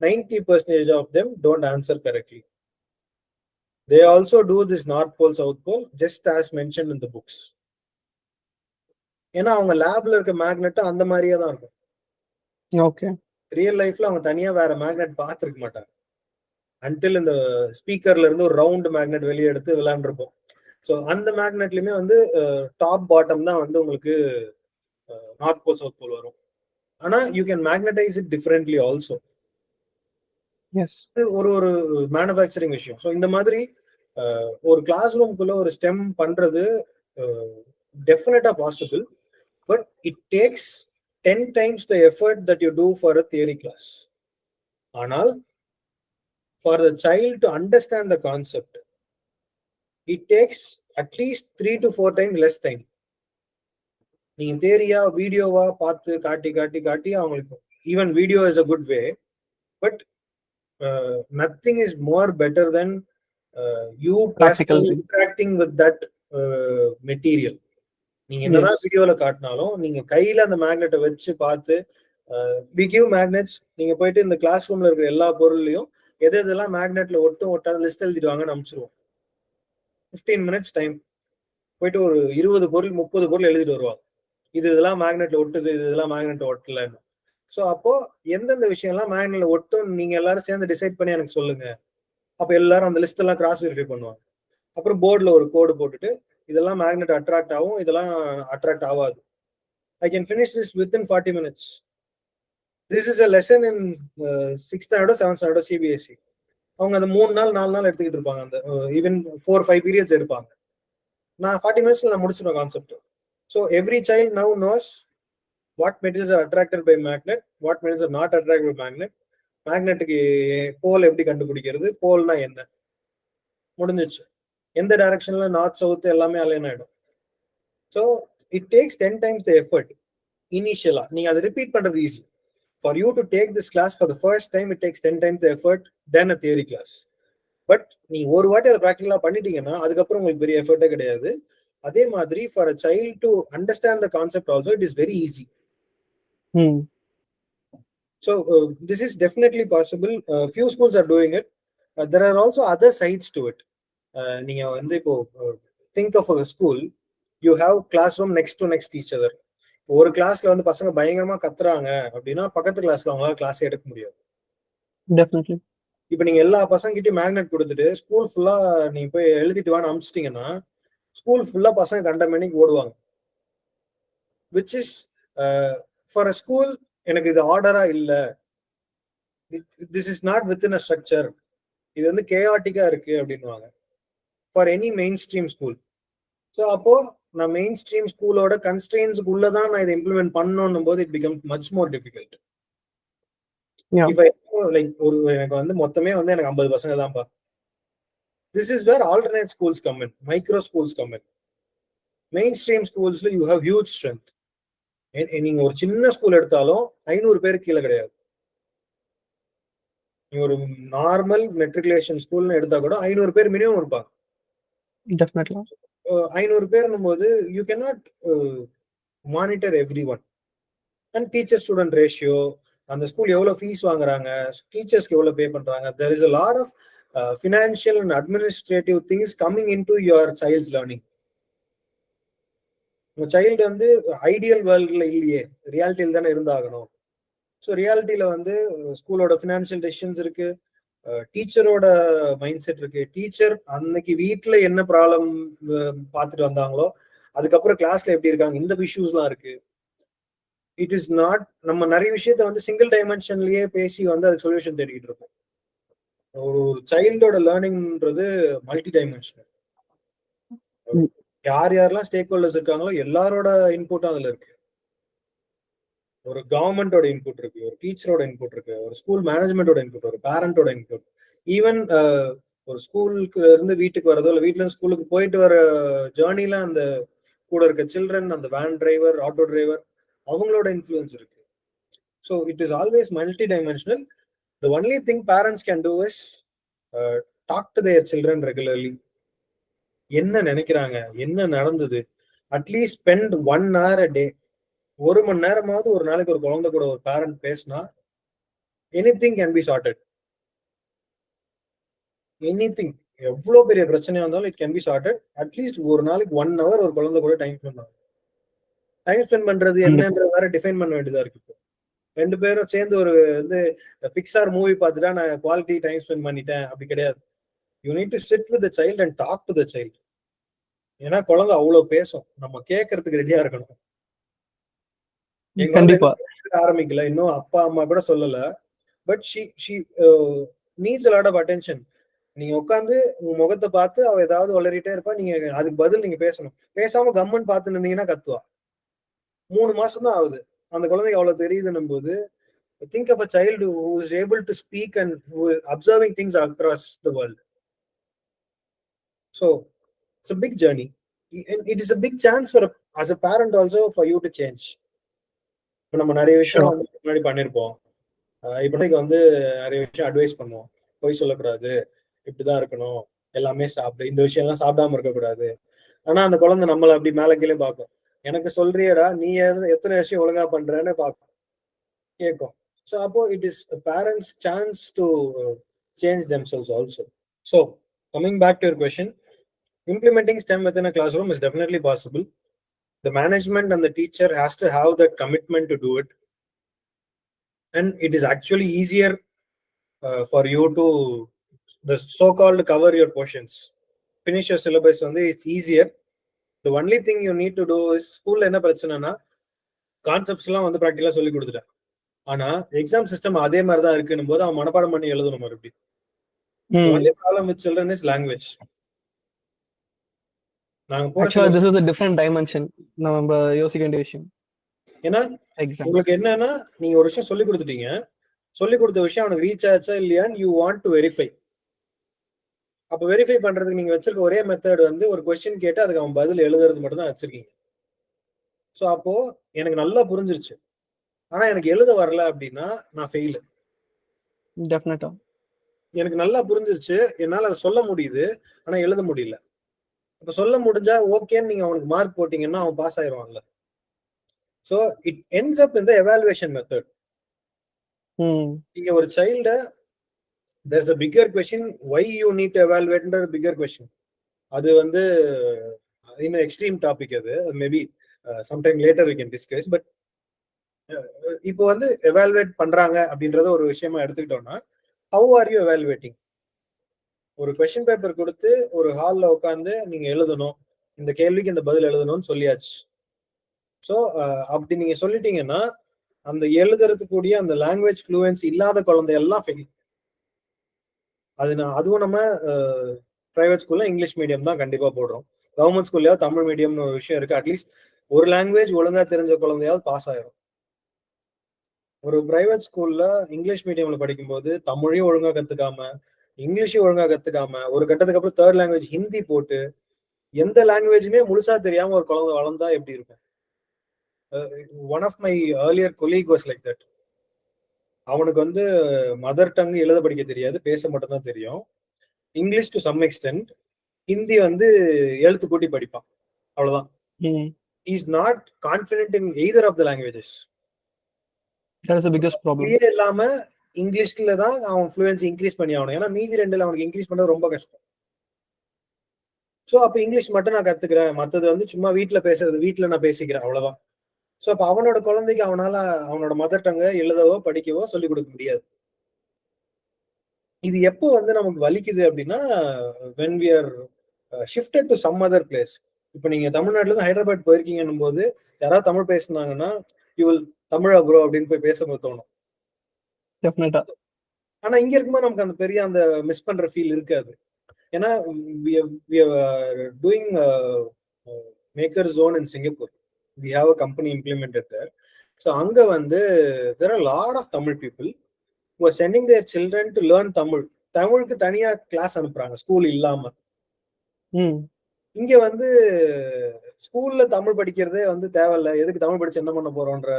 Speaker 2: 90% of them don't answer correctly. They also do this north pole south pole just as mentioned in the books. ஏன்னா அவங்க லேப்ல இருக்க magnet அந்த மாதிரியே தான் இருக்கும்.
Speaker 1: Okay.
Speaker 2: Real லைஃப்ல அவங்க தனியா வேற மேக்னெட் பார்த்துருக்க மாட்டாங்க. அன்டில் இந்த ஸ்பீக்கர்ல இருந்து ஒரு ரவுண்ட் மேக்னெட் வெளியே எடுத்து விளையாண்டுருப்போம். ஸோ அந்த மேக்னெட்லயுமே வந்து டாப் பாட்டம் தான் வந்து உங்களுக்கு நார்த் போல் சவுத் போல் வரும். ஆனா you can magnetise it differently also. ஒரு ஒரு மேனுஃபேக்சரிங் விஷயம். ஸோ இந்த மாதிரி ஒரு கிளாஸ் ரூம்குள்ள ஒரு ஸ்டெம் பண்றது டெஃபினட்டா possible. But it takes 10 times the effort that you do for a theory class. ஆனால் for the child to understand the concept, it takes at least 3 to 4 times less time. நீங்க தேரியா வீடியோவா பார்த்து காட்டி காட்டி காட்டி அவங்களுக்கு, even video is a good way, but nothing is more better than you interacting with that material. நீங்க என்னதான் வீடியோல காட்டினாலும் நீங்க கையில அந்த மேக்னெட்டை வச்சு பார்த்து, we give magnets. நீங்க போயிட்டு இந்த கிளாஸ் ரூம்ல இருக்கிற எல்லா பொருள்லையும் எது எதெல்லாம் மேக்னெட்ல ஒட்டும் ஒட்டாத லிஸ்ட் எழுதிட்டு வாங்கன்னு அனுப்பிச்சிருவோம். 15 minutes டைம். போயிட்டு ஒரு 20 பொருள் 30 பொருள் எழுதிட்டு வருவாங்க. இது இதெல்லாம் மேக்னெட்ல ஒட்டுது, இது இதெல்லாம் மேக்னெட் ஒட்டலன்னு. ஸோ அப்போ எந்தெந்த விஷயம்லாம் மேக்னெட்ல ஒட்டும் நீங்க எல்லாரும் சேர்ந்து டிசைட் பண்ணி எனக்கு சொல்லுங்க. அப்போ எல்லாரும் அந்த லிஸ்ட் எல்லாம் கிராஸ் வெரிஃபை பண்ணுவாங்க. அப்புறம் போர்டில் ஒரு கோடு போட்டுட்டு இதெல்லாம் மேக்னெட் அட்ராக்ட் ஆகும், இதெல்லாம் அட்ராக்ட் ஆகாது. I can finish this within 40 minutes. This is a lesson in 6th standard or 7th standard CBSE. அவங்க அந்த 3 நாள் 4 நாள் எடுத்துக்கிட்டு இருப்பாங்க. அந்த ஈவன் 4-5 periods எடுப்பாங்க. நான் 40 minutes நான் முடிச்சிருவேன் concept. So every child now knows what materials are attracted by magnet, what materials are not attracted by magnet. மேக்னெட்டுக்கு போல் எப்படி கண்டுபிடிக்கிறது, போல்னா என்ன, முடிஞ்சிச்சு. எந்த டைரக்ஷன்ல நார்த் சவுத் எல்லாமே அலைன் ஆயிடும். So it takes 10 times the effort இனிஷியலா. நீங்க அதை ரிப்பீட் பண்றது easy. For you to take this class for the first time, it takes 10 times the effort than a theory class. But நீங்க ஒரு வாட்டி அதை ப்ராக்டிகலா பண்ணிட்டீங்கன்னா அதுக்கப்புறம் உங்களுக்கு பெரிய எஃபர்ட்டே கிடையாது. அதே மாதிரி for a child to understand the concept also it is very easy. So this is definitely possible. Few schools are doing it. There are also other sides to it. நீங்க வந்து இப்போ think of a school, you have classroom next to each other. ஒரு கிளாஸ்ல வந்து பசங்க பயங்கரமா கத்துறாங்க அப்படின்னா பக்கத்து கிளாஸ்ல அவங்களால கிளாஸ் எடுக்க முடியாது.
Speaker 1: டெஃபினெட்லி.
Speaker 2: இப்ப நீங்க எல்லா பசங்க கிட்டயும் மேக்னெட் கொடுத்துட்டு ஸ்கூல் ஃபுல்லா நீங்க போய் எழுதிட்டு வான்னு அனுப்பிச்சிட்டீங்கன்னா ஸ்கூல் ஃபுல்லா பசங்க கண்ட மணிக்கு ஓடுவாங்க. Which is for a school, எனக்கு இது ஆர்டரா இல்ல, this is not within a structure, இது வந்து கேஆட்டிக்கா இருக்கு அப்படின்னுவாங்க for any main stream school. So அப்போ நான் மெயின் ஸ்ட்ரீம் ஸ்கூலோட கன்ஸ்ட்ரெயின்ஸ்க்கு உள்ளதான் நான் இதை இம்ப்ளிமெண்ட் பண்ணணும் போது it become much more difficult. Like ஒரு எனக்கு வந்து மொத்தமே வந்து எனக்கு 50 பசங்க தான்ப்பா. This is where alternate schools come in, micro schools come in. Mainstream ஸ்கூல்ஸ்ல யூ ஹேவ் ஹியூஜ் ஸ்ட்ரென்த். நீங்க ஒரு சின்ன ஸ்கூல் எடுத்தாலும் 500 பேருக்கு கீழே கிடையாது. நீங்க ஒரு நார்மல் மெட்ரிகுலேஷன் ஸ்கூல்னு எடுத்தா கூட 500 பேர் மினிமம் இருப்பாங்க.
Speaker 1: Definitely.
Speaker 2: 500 பேர்னும் போது you cannot monitor every one. And teacher student ratio, அந்த ஸ்கூல் எவ்வளவு ஃபீஸ் வாங்குறாங்க, டீச்சர்ஸ்க்கு எவ்வளவு பே பண்றாங்க, there is a lot of financial and administrative things coming into your child's learning. உங்க சைல்டு வந்து ஐடியல் வேர்ல்ட்ல இல்லையே, ரியாலிட்டியில் தானே இருந்தாகணும். ஸோ ரியாலிட்டியில வந்து ஸ்கூலோட ஃபினான்ஷியல் டெசிஷன்ஸ் இருக்கு, டீச்சரோட மைண்ட் செட் இருக்கு. டீச்சர் அன்னைக்கு வீட்டில் என்ன ப்ராப்ளம் பார்த்துட்டு வந்தாங்களோ அதுக்கப்புறம் கிளாஸ்ல எப்படி இருக்காங்க, இந்த இஷ்யூஸ்லாம் இருக்கு. இட் இஸ் நாட், நம்ம நிறைய விஷயத்த வந்து சிங்கிள் டைமென்ஷன்லயே பேசி வந்து அதுக்கு சொல்யூஷன் தேடிக்கிட்டு இருக்கோம். ஒரு சைல்டோட லேர்னிங்ன்றது மல்டி டைமென்ஷனல். யார் யாரெல்லாம் ஸ்டேக் ஹோல்டர்ஸ் இருக்காங்களோ எல்லாரோட இன்புட்டும் அதுல இருக்கு. ஒரு கவர்மெண்டோட இன்புட் இருக்கு, ஒரு டீச்சரோட இன்புட் இருக்கு, ஒரு ஸ்கூல் மேனேஜ்மெண்டோட இன்புட், ஒரு பேரண்டோட இன்புட், ஈவன் ஒரு ஸ்கூலுக்கு இருந்து வீட்டுக்கு வரதோ இல்லை வீட்டுல இருந்து ஸ்கூலுக்கு போயிட்டு வர ஜேர்னில அந்த கூட இருக்க சில்ட்ரன், அந்த வேன் டிரைவர், ஆட்டோ டிரைவர், அவங்களோட இன்ஃப்ளூயன்ஸ் இருக்கு. So it is always multi dimensional. The only thing parents can do is talk to their children regularly. என்ன நினைக்கிறாங்க, என்ன நடந்தது, at least spend 1 hour a day, 1 மணி நேரமாவது ஒரு நாளைக்கு ஒரு குழந்தை கூட ஒரு பேரண்ட் பேசினா anything can be sorted. Anything, எவ்வளவு பெரிய பிரச்சனையா இருந்தாலும் it can be sorted. At least ஒரு நாளைக்கு 1 hour ஒரு குழந்தை கூட டைம் ஸ்பெண்ட் பண்ணும். டைம் ஸ்பெண்ட் பண்றது என்னன்றது வேற டிஃபைன் பண்ண வேண்டியதா இருக்கு. இப்போ 2 பேரும் சேர்ந்து ஒரு வந்து பிக்சார் மூவி பார்த்துட்டா நான் குவாலிட்டி டைம் ஸ்பெண்ட் பண்ணிட்டேன், அப்படி கிடையாது. You need to sit with the child and talk to the child. ஏன்னா குழந்தை அவ்வளவு பேசும், நம்ம கேட்கறதுக்கு ரெடியா இருக்கணும்.
Speaker 1: கண்டிப்பா
Speaker 2: ஆரம்பிக்கல இன்னும், அப்பா அம்மா கூட சொல்லல, but she needs a lot of attention. நீங்க உட்காந்து உங்க முகத்தை பார்த்து அவ ஏதாவது வளரிட்டே இருப்பா, நீங்க அதுக்கு பதில் நீங்க பேசணும். பேசாம கம்மன் பார்த்து நின்றீங்கன்னா கத்துவா. 3 மாசம் தான் ஆகுது, அந்த குழந்தைக்கு அவ்வளவு தெரியுதுன்னும் போது think of a child who is able to speak and who is observing things across the world. So it's a big journey. It is a big chance for as a parent also for you to change. இப்போ நம்ம நிறைய விஷயம் வந்து முன்னாடி பண்ணிருப்போம், இப்போதைக்கு வந்து நிறைய விஷயம் அட்வைஸ் பண்ணுவோம். போய் சொல்லக்கூடாது, இப்படிதான் இருக்கணும், எல்லாமே சாப்பிடு, இந்த விஷயம் எல்லாம் சாப்பிடாம இருக்கக்கூடாது. ஆனா அந்த குழந்தை நம்மளை அப்படி மேல கீழே பார்க்கும். எனக்கு சொல்றியடா, நீ எத்தனை விஷயம் ஒழுங்கா பண்றேன்னு பார்க்கும், கேட்கும். So அப்போ it is a parent's chance to change themselves also. So coming back to your question, implementing STEM within a classroom is definitely possible. The management and the teacher has to have that commitment to do it. And it is actually easier for you to the so-called cover your portions, finish your syllabus. It's easier. The only thing you need to do is school என்ன பிரச்சனைனா concepts எல்லாம் வந்து ப்ராக்டிகலா சொல்லி கொடுத்துட்டேன், ஆனா exam system அதே மாதிரி தான் இருக்குன்னும் போது அவன் மனப்பாடம் பண்ணி எழுதணும் மறுபடியும். only problem with children is language.
Speaker 1: Actually, this is a different dimension. நம்ம யோசிக்க வேண்டிய விஷயம்.
Speaker 2: ஏன்னா உங்களுக்கு என்னன்னா, நீங்க ஒரு விஷயம் சொல்லி கொடுத்துட்டீங்க, சொல்லி கொடுத்த விஷயம் அவனுக்கு ரீச் ஆச்சா இல்லையான்னு யூ வாண்ட் டு வெரிஃபை. அப்ப வெரிஃபை பண்றதுக்கு நீங்க வச்சிருக்க ஒரே மெத்தட் வந்து ஒரு கொஸ்டின் கேட்டு அதுக்கு அவன் பதில் எழுதுறது மட்டும் தான் வச்சிருக்கீங்க. ஸோ அப்போ எனக்கு நல்லா புரிஞ்சிருச்சு, ஆனா எனக்கு எழுத வரல அப்படின்னா நான் ஃபெயில்.
Speaker 1: டெஃபினட்டா
Speaker 2: எனக்கு நல்லா புரிஞ்சிருச்சு, என்னால அதை சொல்ல முடியுது, ஆனா எழுத முடியல. அப்ப சொல்ல முடிஞ்சா ஓகேன்னு நீங்க அவனுக்கு மார்க் போட்டீங்கன்னா அவன் பாஸ் ஆயிடுவான்ல. So it ends up in the evaluation method. நீங்க ஒரு child, there's a bigger question why you need to evaluate ன்ற bigger question. அது வந்து இன்னும் எக்ஸ்ட்ரீம் டாபிக், அது maybe sometime later we can discuss. But இப்போ வந்து எவாலுவேட் பண்றாங்க அப்படின்றத ஒரு விஷயமா எடுத்துக்கிட்டோம்னா, how are you evaluating? ஒரு கொஸ்டின் பேப்பர் கொடுத்து ஒரு ஹால்ல உட்காந்து நீங்க எழுதணும், இந்த கேள்விக்கு இந்த பதில் எழுதணும்னு சொல்லியாச்சு. ஸோ அப்படி நீங்க சொல்லிட்டீங்கன்னா அந்த எழுதுறதுக்கூடிய அந்த லாங்குவேஜ் ஃப்ளூயன்சி இல்லாத குழந்தையெல்லாம் ஃபெயில். அதுவும் நம்ம பிரைவேட் ஸ்கூல்ல இங்கிலீஷ் மீடியம் தான் கண்டிப்பா போடுறோம். கவர்மெண்ட் ஸ்கூல்லையாவது தமிழ் மீடியம்னு ஒரு விஷயம் இருக்கு. அட்லீஸ்ட் ஒரு லாங்குவேஜ் ஒழுங்கா தெரிஞ்ச குழந்தையாவது பாஸ் ஆயிரும். ஒரு பிரைவேட் ஸ்கூல்ல இங்கிலீஷ் மீடியம்ல படிக்கும்போது தமிழையும் ஒழுங்கா கத்துக்காம, இங்கிலீஷையும் ஒழுங்கா கத்துக்காம, ஒரு கட்டத்துக்கு அப்புறம் தேர்ட் லாங்குவேஜ் ஹிந்தி போட்டு எந்த லாங்குவேஜுமே முழுசா தெரியாம ஒரு குழந்தை வளர்ந்தா எப்படி இருக்கும்? One of my earlier colleague was like that. அவனுக்கு வந்து மதர் டங் எழுத படிக்க தெரியாது, பேச மட்டும் தான் தெரியும், English to some extent. Hindi வந்து எழுத்து கூட்டி படிப்பான், அவ்வளவுதான். Is not confident in either of the languages.
Speaker 1: That is the biggest problem.
Speaker 2: அப்படியே இல்லாம இங்கிலீஷ்ல தான் அவன் ஃப்ளூயன்சி இன்க்ரீஸ் பண்ணி ஆகணும். ஏன்னா மீதி ரெண்டுல அவனுக்கு இன்க்ரீஸ் பண்ணது ரொம்ப கஷ்டம். ஸோ அப்போ இங்கிலீஷ் மட்டும் நான் கத்துக்கிறேன், மற்றது வந்து சும்மா வீட்டில் பேசுறது, வீட்டில் நான் பேசிக்கிறேன், அவ்வளவுதான். ஸோ அப்போ அவனோட குழந்தைக்கு அவனால அவனோட மதர் டங்கை எழுதவோ படிக்கவோ சொல்லிக் கொடுக்க முடியாது. இது எப்போ வந்து நமக்கு வலிக்குது அப்படின்னா, when we are shifted to some other place. இப்போ நீங்க தமிழ்நாட்டுல இருந்து ஹைதராபாத் போயிருக்கீங்கன்னும் போது யாராவது Tamil பேசினாங்கன்னா you will Tamizha bro அப்படின்னு போய் பேச தோணும்.
Speaker 1: டெஃபினட்டா.
Speaker 2: ஆனா இங்க இருக்கும்போது நமக்கு அந்த பெரிய அந்த மிஸ் பண்ற ஃபீல் இருக்காது. ஏன்னா doing maker zone in Singapore, we have a company implemented there. So அங்க வந்து there are a lot of Tamil people who are sending their children to learn Tamil. தமிழுக்கு தனியா கிளாஸ் அனுப்புறாங்க ஸ்கூல் இல்லாம. இங்க வந்து ஸ்கூல்ல தமிழ் படிக்கிறதே வந்து தேவையில்ல, எதுக்கு தமிழ் படிச்சு என்ன பண்ண போறோம்ன்ற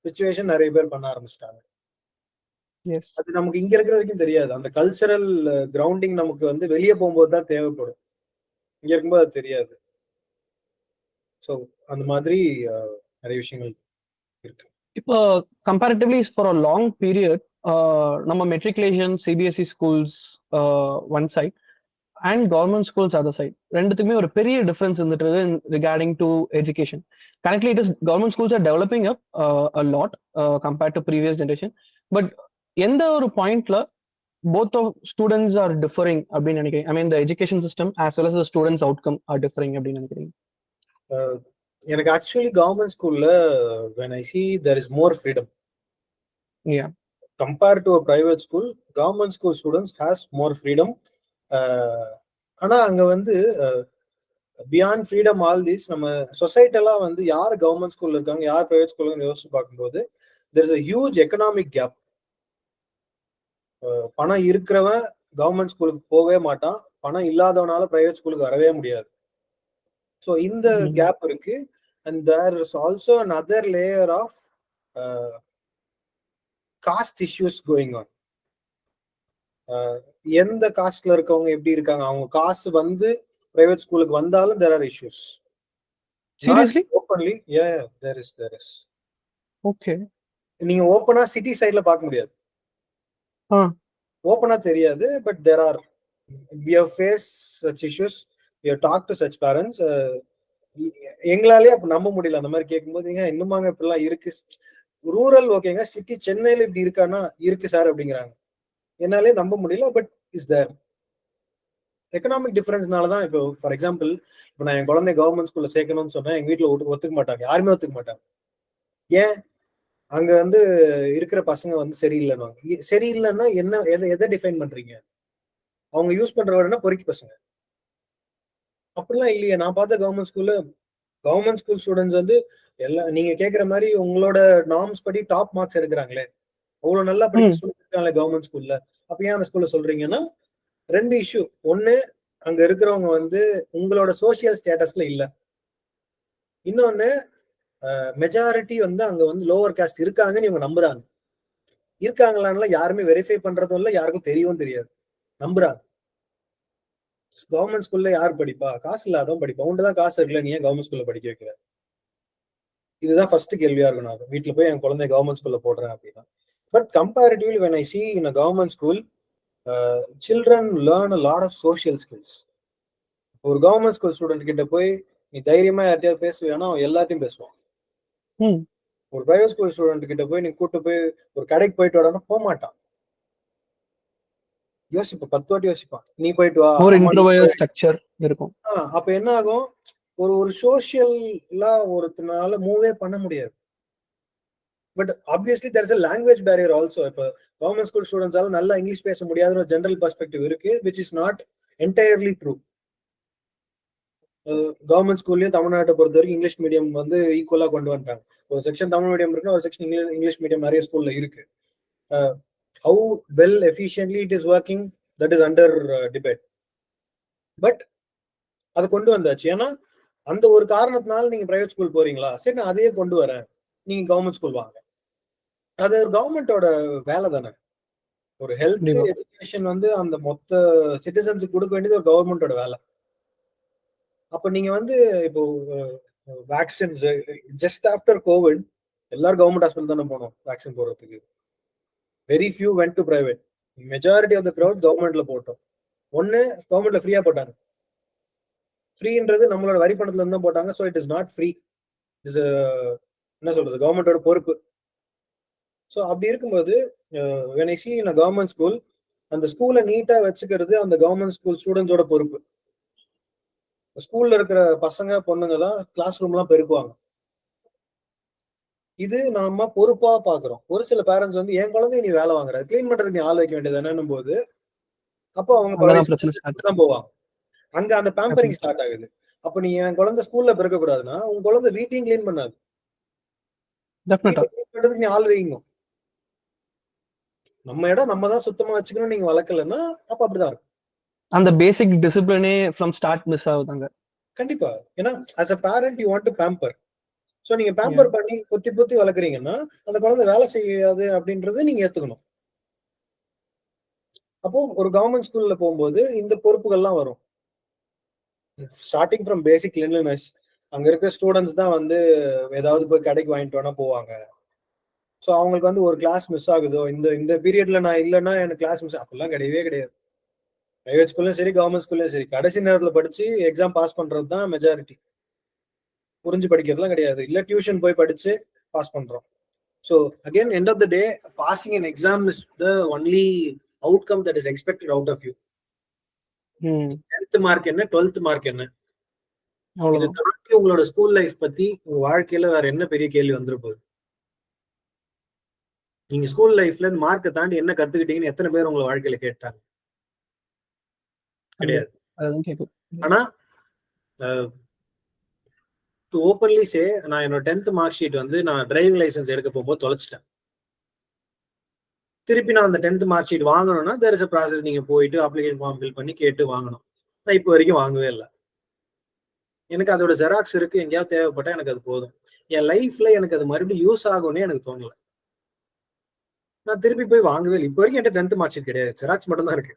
Speaker 2: சிச்சுவேஷன் நிறைய பேர் பண்ண ஆரம்பிச்சிட்டாங்க. அது நமக்கு இங்க இருக்கிற வரைக்கும் தெரியாது. அந்த கல்ச்சரல் கிரவுண்டிங் நமக்கு வந்து வெளியே போகும்போது தான் தேவைப்படும், இங்க இருக்கும்போது அது தெரியாது. ஸோ அந்த மாதிரி நிறைய விஷயங்கள் இருக்கு.
Speaker 1: இப்போ comparatively for a long period நம்ம matriculation CBSE schools one side and government schools other side, ரெண்டுத்துக்குமே ஒரு பெரிய டிஃபரன்ஸ் இருந்துட்டு regarding to education. Correctly it is government schools are developing up a lot compared to previous generation. But எந்த ஒரு பாயிண்ட்ல both of students are differing அப்படின்னு நினைக்கிறேன்? I mean the education system as well as the students outcome are differing அப்படின்னு நினைக்கிறேன்.
Speaker 2: எனக்கு actually government ஸ்கூல்ல when I see there is more freedom.
Speaker 1: Yeah.
Speaker 2: Compared to a private school, government school students has more freedom. ஆனா அங்க வந்து beyond freedom all this நம்ம சொசைட்டெல்லாம் வந்து யார் கவர்மெண்ட் ஸ்கூல்ல இருக்காங்க யார் பிரைவேட் ஸ்கூல்ல யோசிச்சு பார்க்கும்போது there is a huge economic gap. பணம் இருக்கிறவன் கவர்மெண்ட் ஸ்கூலுக்கு போகவே மாட்டான், பணம் இல்லாதவனால பிரைவேட் ஸ்கூலுக்கு வரவே முடியாது. ஸோ இந்த கேப் இருக்கு. And there is also another layer of caste issues going on. எந்த காஸ்ட்ல இருக்கவங்க எப்படி இருக்காங்க, அவங்க காசு வந்து பிரைவேட் ஸ்கூலுக்கு வந்தாலும் there are issues.
Speaker 1: Seriously?
Speaker 2: Openly, yeah, there is.
Speaker 1: Okay.
Speaker 2: நீங்க ஓப்பனா சிட்டி சைடுல பார்க்க முடியாது, ஓப்பனா தெரியாது. But there are, we have faced such issues, we have talked to such parents. எங்களாலே அப்ப நம்ப முடியல அந்த மாதிரி கேட்கும்போது, இன்னுமாங்க இப்படிலாம் இருக்கு, ரூரல் ஓகேங்க, சிட்டி சென்னையில இப்படி இருக்கானா இருக்கு சார் அப்படிங்கிறாங்க. என்னாலே நம்ப முடியல. பட் இஸ் தேர் எக்கனாமிக் டிஃபரன்ஸ்னாலதான். இப்போ ஃபார் எக்ஸாம்பிள், இப்போ நான் என் குழந்தை கவர்மெண்ட் ஸ்கூல்ல சேர்க்கணும்னு சொன்னா எங்க வீட்டுல ஒத்துக்க மாட்டாங்க, யாருமே ஒத்துக்க மாட்டாங்க. ஏன்? அங்க வந்து இருக்கிற பசங்க வந்து சரியில்லைன்னு. சரியில்லைன்னா என்ன, எதை டிஃபைன் பண்றீங்க? அவங்க யூஸ் பண்ற வேர்டுனா பொறுக்கி பசங்க. அப்படிலாம் இல்லையே. நான் பார்த்த கவர்மெண்ட் ஸ்கூல் ஸ்டூடெண்ட்ஸ் வந்து எல்லாம் நீங்க கேட்குற மாதிரி உங்களோட நார்ம்ஸ் படி டாப் மார்க்ஸ் எடுக்கிறாங்களே, அவ்வளவு நல்லா படிக்க சொல்லிருக்காங்களே கவர்மெண்ட் ஸ்கூல்ல. அப்ப ஏன் அந்த ஸ்கூல்ல சொல்றீங்கன்னா, ரெண்டு இஷ்யூ. ஒண்ணு, அங்க இருக்கிறவங்க வந்து உங்களோட சோசியல் ஸ்டேட்டஸ்ல இல்ல. இன்னொன்னு, மெஜாரிட்டி வந்து அங்க வந்து லோவர் காஸ்ட் இருக்காங்கன்னு இவங்க நம்புறாங்க. இருக்காங்களான்ல யாருமே வெரிஃபை பண்றதும் இல்லை, யாருக்கும் தெரியவும் தெரியாது, நம்புறாங்க. கவர்மெண்ட் ஸ்கூல்ல யார் படிப்பா? காசு இல்லாதவன் படிப்பா. உண்டுதான் காசு இருக்குல்ல, நீ ஏன் கவர்மெண்ட் ஸ்கூல்ல படிக்க வைக்கிற? இதுதான் ஃபர்ஸ்ட் கேள்வியா இருக்கும். நான் வீட்டுல போய் என் குழந்தை கவர்மெண்ட் ஸ்கூல்ல போடுறேன் அப்படின்னா. But comparatively when I see in a government school, children learn a lot of social skills. ஒரு கவர்மெண்ட் ஸ்கூல் ஸ்டூடெண்ட் கிட்ட போய் நீ தைரியமா யார்ட்டையாவது பேசுவேன்னா அவன் எல்லாத்தையும் பேசுவான். ஒரு பிரைவேட் ஸ்கூல் ஸ்டூடெண்ட் கிட்ட போய் நீ கூட்டு போய் ஒரு கடைக்கு போயிட்டு வரனா போக மாட்டான், யோசிப்பான், 10 வாட்டி யோசிப்பான். நீ போயிட்டு வா,
Speaker 1: ஒரு இன்ட்ரோவர்ட் ஸ்ட்ரக்சர் இருக்கும்.
Speaker 2: அப்ப என்ன ஆகும், ஒரு சோஷியலா ஒருத்தனால மூவே பண்ண முடியாது. But obviously there is a language barrier also. இப்போ கவர்மெண்ட் ஸ்கூல் ஸ்டூடெண்ட்ஸால நல்லா இங்கிலீஷ் பேச முடியாதுன்னு ஒரு ஜெனரல் பெர்ஸ்பெக்டிவ் இருக்கு, which is not entirely true. கவர்மெண்ட் ஸ்கூல்லயும் தமிழ்நாட்டை பொறுத்த வரைக்கும் இங்கிலீஷ் மீடியம் வந்து ஈக்குவலா கொண்டு வந்துட்டாங்க. ஒரு செக்ஷன் தமிழ் மீடியம் இருக்குன்னா ஒரு செக்ஷன் இங்கிலீஷ் மீடியம் நிறைய ஸ்கூல்ல இருக்கு. How well efficiently it is working, that is under debate. But அதை கொண்டு வந்தாச்சு. ஏன்னா அந்த ஒரு காரணத்தினால நீங்க பிரைவேட் ஸ்கூல் போறீங்களா, சரி நான் அதையே கொண்டு வரேன், நீங்க கவர்மெண்ட் ஸ்கூல் வாங்க. அது ஒரு கவர்மெண்டோட வேலை தானே. ஒரு ஹெல்த் கேர் எஜுகேஷன் வந்து அந்த மொத்த சிட்டிசன்ஸுக்கு கொடுக்க வேண்டியது ஒரு கவர்மெண்டோட வேலை. அப்ப நீங்க வந்து இப்போ வேக்சின்ஸ் ஜஸ்ட் ஆஃப்டர் கோவிட் எல்லாரும் கவர்மெண்ட் ஹாஸ்பிட்டல் தானே போனோம் வேக்சின் போடுறதுக்கு. Very few went to private. Majority of the crowd கவர்மெண்ட்ல போட்டோம். ஒன்னு கவர்மெண்ட்ல ஃப்ரீயா போட்டாங்க. ஃப்ரீன்றது நம்மளோட வரி பணத்துல இருந்து தான் போட்டாங்க. So it is not free. Is என்ன சொல்றது, கவர்மெண்டோட பொறுப்பு. ஸோ அப்படி இருக்கும்போது when I see in a government school, அந்த ஸ்கூலை நீட்டா வச்சுக்கிறது அந்த கவர்மெண்ட் ஸ்கூல் ஸ்டூடெண்ட்ஸோட பொறுப்பு. ஸ்கூல்ல இருக்கிற பசங்க பொண்ணுங்க தான் கிளாஸ் ரூம் எல்லாம் பெருக்குவாங்க. இது நாம பொறுப்பா பாக்குறோம். ஒரு சில பேரண்ட்ஸ் வந்து என் குழந்தைய நீ வேலை வாங்குற, கிளீன் பண்றதுக்கு நீ ஆள் வைக்க வேண்டியது போது அப்போ அவங்க தான் போவாங்க. அங்க அந்த பேம்பரிங் ஸ்டார்ட் ஆகுது. அப்ப நீ என் குழந்தை ஸ்கூல்ல பிறக்க கூடாதுன்னா உங்க குழந்தை வீட்டையும் கிளீன் பண்ணாது. பண்றதுக்கு நீ ஆள் வைங்க. நம்ம இடம் நம்ம தான் சுத்தமா வச்சுக்கணும். நீங்க வளர்க்கலன்னா அப்ப அப்படிதான் இருக்கும்.
Speaker 1: அந்த பேசிக் டிசிப்ளினே ஃப்ரம் ஸ்டார்ட் மிஸ் ஆகுதாங்க.
Speaker 2: கண்டிப்பா. ஏன்னா as a parent you want to pamper. So நீங்க பேம்பர் பண்ணி பொத்தி பொத்தி வளர்க்குறீங்கன்னா அந்த குழந்தை வேலை செய்யாது அப்படின்றத நீங்க ஏத்துக்கணும். அப்போ ஒரு கவர்மெண்ட் ஸ்கூல்ல போகும்போது இந்த பொறுப்புகள்லாம் வரும். Starting from basic cleanliness. அங்க இருக்கிற ஸ்டூடெண்ட்ஸ் தான் வந்து ஏதாவது போய் கடைக்கு வாங்கிட்டு வேணா போவாங்க. ஸோ அவங்களுக்கு வந்து ஒரு கிளாஸ் மிஸ் ஆகுதோ, இந்த இந்த பீரியட்ல நான் இல்லைன்னா எனக்கு கிளாஸ் மிஸ் அப்படிலாம் கிடையவே கிடையாது. பிரைவேட் ஸ்கூல்லையும் சரி கவர்மெண்ட் ஸ்கூல்லையும் சரி கடைசி நேரத்தில் படிச்சு எக்ஸாம் பாஸ் பண்றது தான் மெஜாரிட்டி. புரிஞ்சு படிக்கிறதுலாம் கிடையாது. இல்ல டியூஷன் போய் படிச்சு பாஸ் பண்றோம். So again end of the day passing an exam is the only outcome that is expected out of you. 10th mark என்ன, 12th மார்க் என்ன, இது தாண்டி உங்களோட ஸ்கூல் லைஃப் பத்தி உங்க வாழ்க்கையில வேற என்ன பெரிய கேள்வி வந்துட போகுது? நீங்க ஸ்கூல் லைஃப்ல மார்க்கை தாண்டி என்ன கத்துக்கிட்டீங்கன்னு எத்தனை பேர் உங்களை வாழ்க்கையில கேட்டாங்க? கிடையாது. ஆனா டு ஓப்பன்லி சே, நான் என்னோட 10th மார்க் ஷீட் வந்து நான் டிரைவிங் லைசன்ஸ் எடுக்க போகும்போது தொலைச்சிட்டேன். திருப்பி நான் அந்த 10th மார்க் ஷீட் வாங்கணும்னா தேர் இஸ் a ப்ராசஸ். நீங்க போயிட்டு அப்ளிகேஷன் ஃபார்ம் ஃபில் பண்ணி கேட்டு வாங்கணும். நான் இப்போ வரைக்கும் வாங்கவே இல்லை. எனக்கு அதோட ஜெராக்ஸ் இருக்கு, எங்கேயாவது தேவைப்பட்டா எனக்கு அது போதும். என் லைஃப்ல எனக்கு அது மறுபடியும் யூஸ் ஆகும்னே எனக்கு தோணல. நான் திருப்பி போய் வாங்கவே இல்லை. இப்போ வரைக்கும் என்கிட்ட 10th மார்க் ஷீட் கிடையாது, ஜெராக்ஸ் மட்டும் தான் இருக்கு.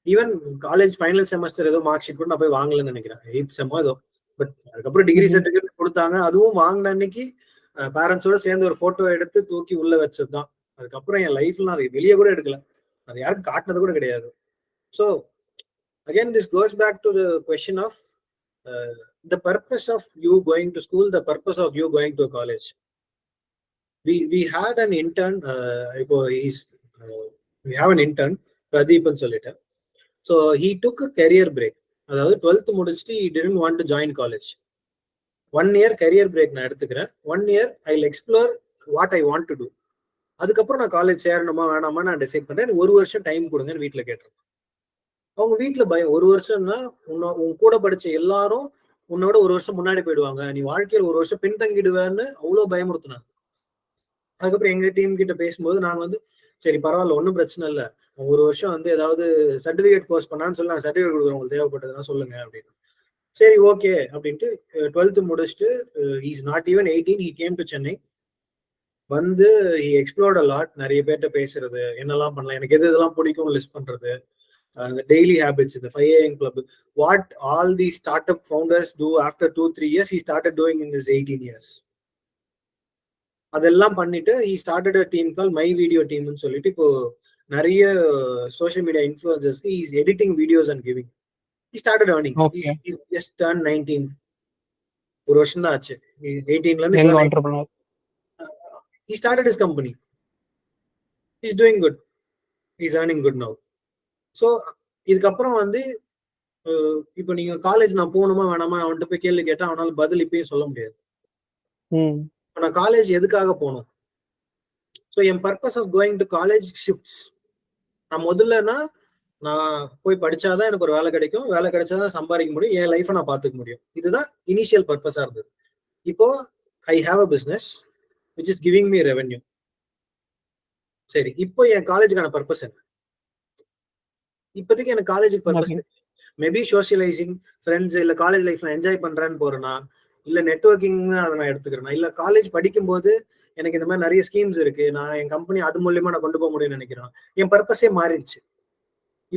Speaker 2: ஈவன் காலேஜ் ஃபைனல் செமஸ்டர் ஏதோ மார்க் ஷீட் கூட நான் போய் வாங்கலன்னு நினைக்கிறேன், 8th செம்மோ ஏதோ. பட் அதுக்கப்புறம் டிகிரி சர்டிஃபிகேட் கொடுத்தாங்க. அதுவும் வாங்கின அன்னைக்கு பேரண்ட்ஸோட சேர்ந்து ஒரு போட்டோ எடுத்து தூக்கி உள்ள வச்சதுதான். அதுக்கப்புறம் என் லைஃப்ல நான் அதை வெளியே கூட எடுக்கல, அது யாரும் காட்டினது கூட கிடையாது. So again this goes back to the question of the purpose of you going to school, the purpose of you going to college. We had an intern, we have an intern Pradeep ன்னு சொல்லிட்டு. So he took a career break. அதாவது 12th முடிச்சுட்டு he didn't want to join college. 1 year career break நான் எடுத்துக்கிறேன். 1 year I'll explore what I want to do. அதுக்கப்புறம் நான் college சேரணுமா வேணாமா நான் டிசைட் பண்றேன். 1 வருஷம் டைம் கொடுங்கன்னு வீட்டுல கேட்டேன். அவங்க வீட்டுல பயம். 1 வருஷம்னா உன் கூட படிச்ச எல்லாரும் உன்னோட 1 வருஷம் முன்னாடி போயிடுவாங்க, நீ வாழ்க்கையில் 1 வருஷம் பின்தங்கிடுவேன்னு அவ்வளவு பயமுறுத்தினாங்க. அதுக்கப்புறம் எங்க டீம் கிட்ட பேசும்போது நாங்க வந்து சரி பரவாயில்ல, ஒன்றும் பிரச்சனை இல்லை, 1 வருஷம் வந்து ஏதாவது சர்டிபிகேட் கோர்ஸ் பண்ணான்னு சொல்லி நான் சர்டிபிகேட் கொடுக்குறேன், உங்களுக்கு தேவைப்பட்டதுன்னா சொல்லுங்க அப்படின்னு. சரி ஓகே அப்படின்ட்டு 12th முடிச்சுட்டு is not even 18 he came to Chennai. வந்து he explored a lot. நிறைய பேர்கிட்ட பேசுறது, என்னெல்லாம் பண்ணலாம், எனக்கு எது இதெல்லாம் பிடிக்கும் லிஸ்ட் பண்றது, the daily habits, the 5 AM club, what all these startup founders do after 2-3 years he started doing in his 18 years. அதெல்லாம் பண்ணிட்டு he started a team called My Video Team ன்னு சொல்லிட்டு இப்போ நிறைய சோஷியல் மீடியா இன்ஃப்ளூயன்சர்ஸ்க்கு he is editing videos and giving. He started earning. He's just turned 19. ஒரு வருஷம் தான் ஆச்சு. 18ல இருந்து he started his company. He's doing good. He's earning good now. So இதுக்கப்புறம் வந்து இப்போ நீங்க காலேஜ் நான் போகணுமா வேணாமா அவன்கிட்ட போய் கேள்வி கேட்டா அவனால பதில் இப்பயும் சொல்ல முடியாது. நான் காலேஜ் எதுக்காக போகணும்? ஸோ என் purpose of going to college shifts. நான் முதல்லனா நான் போய் படிச்சாதான் எனக்கு ஒரு வேலை கிடைக்கும், வேலை கிடைச்சாதான் சம்பாதிக்க முடியும், என் லைஃபை நான் பார்த்துக்க முடியும். இதுதான் இனிஷியல் பர்பஸா இருந்தது. இப்போ I have a business which is giving me revenue. சரி, இப்போ என் காலேஜுக்கான பர்பஸ் என்ன? இப்போதைக்கு எனக்கு காலேஜுக்கு பர்பஸ் மேபி சோசியலைசிங், ஃப்ரெண்ட்ஸ், இல்ல காலேஜ் லைஃப் நான் என்ஜாய் பண்றேன்னு போறேன்னா, இல்ல நெட்வொர்க்கிங் அதை நான் எடுத்துக்கிறேன்னா, இல்ல காலேஜ் படிக்கும் போது எனக்கு இந்த மாதிரி நிறைய ஸ்கீம்ஸ் இருக்கு, நான் என் கம்பெனி அது மூலியமா நான் கொண்டு போக முடியும்னு நினைக்கிறேன். என் பர்பஸே மாறிடுச்சு.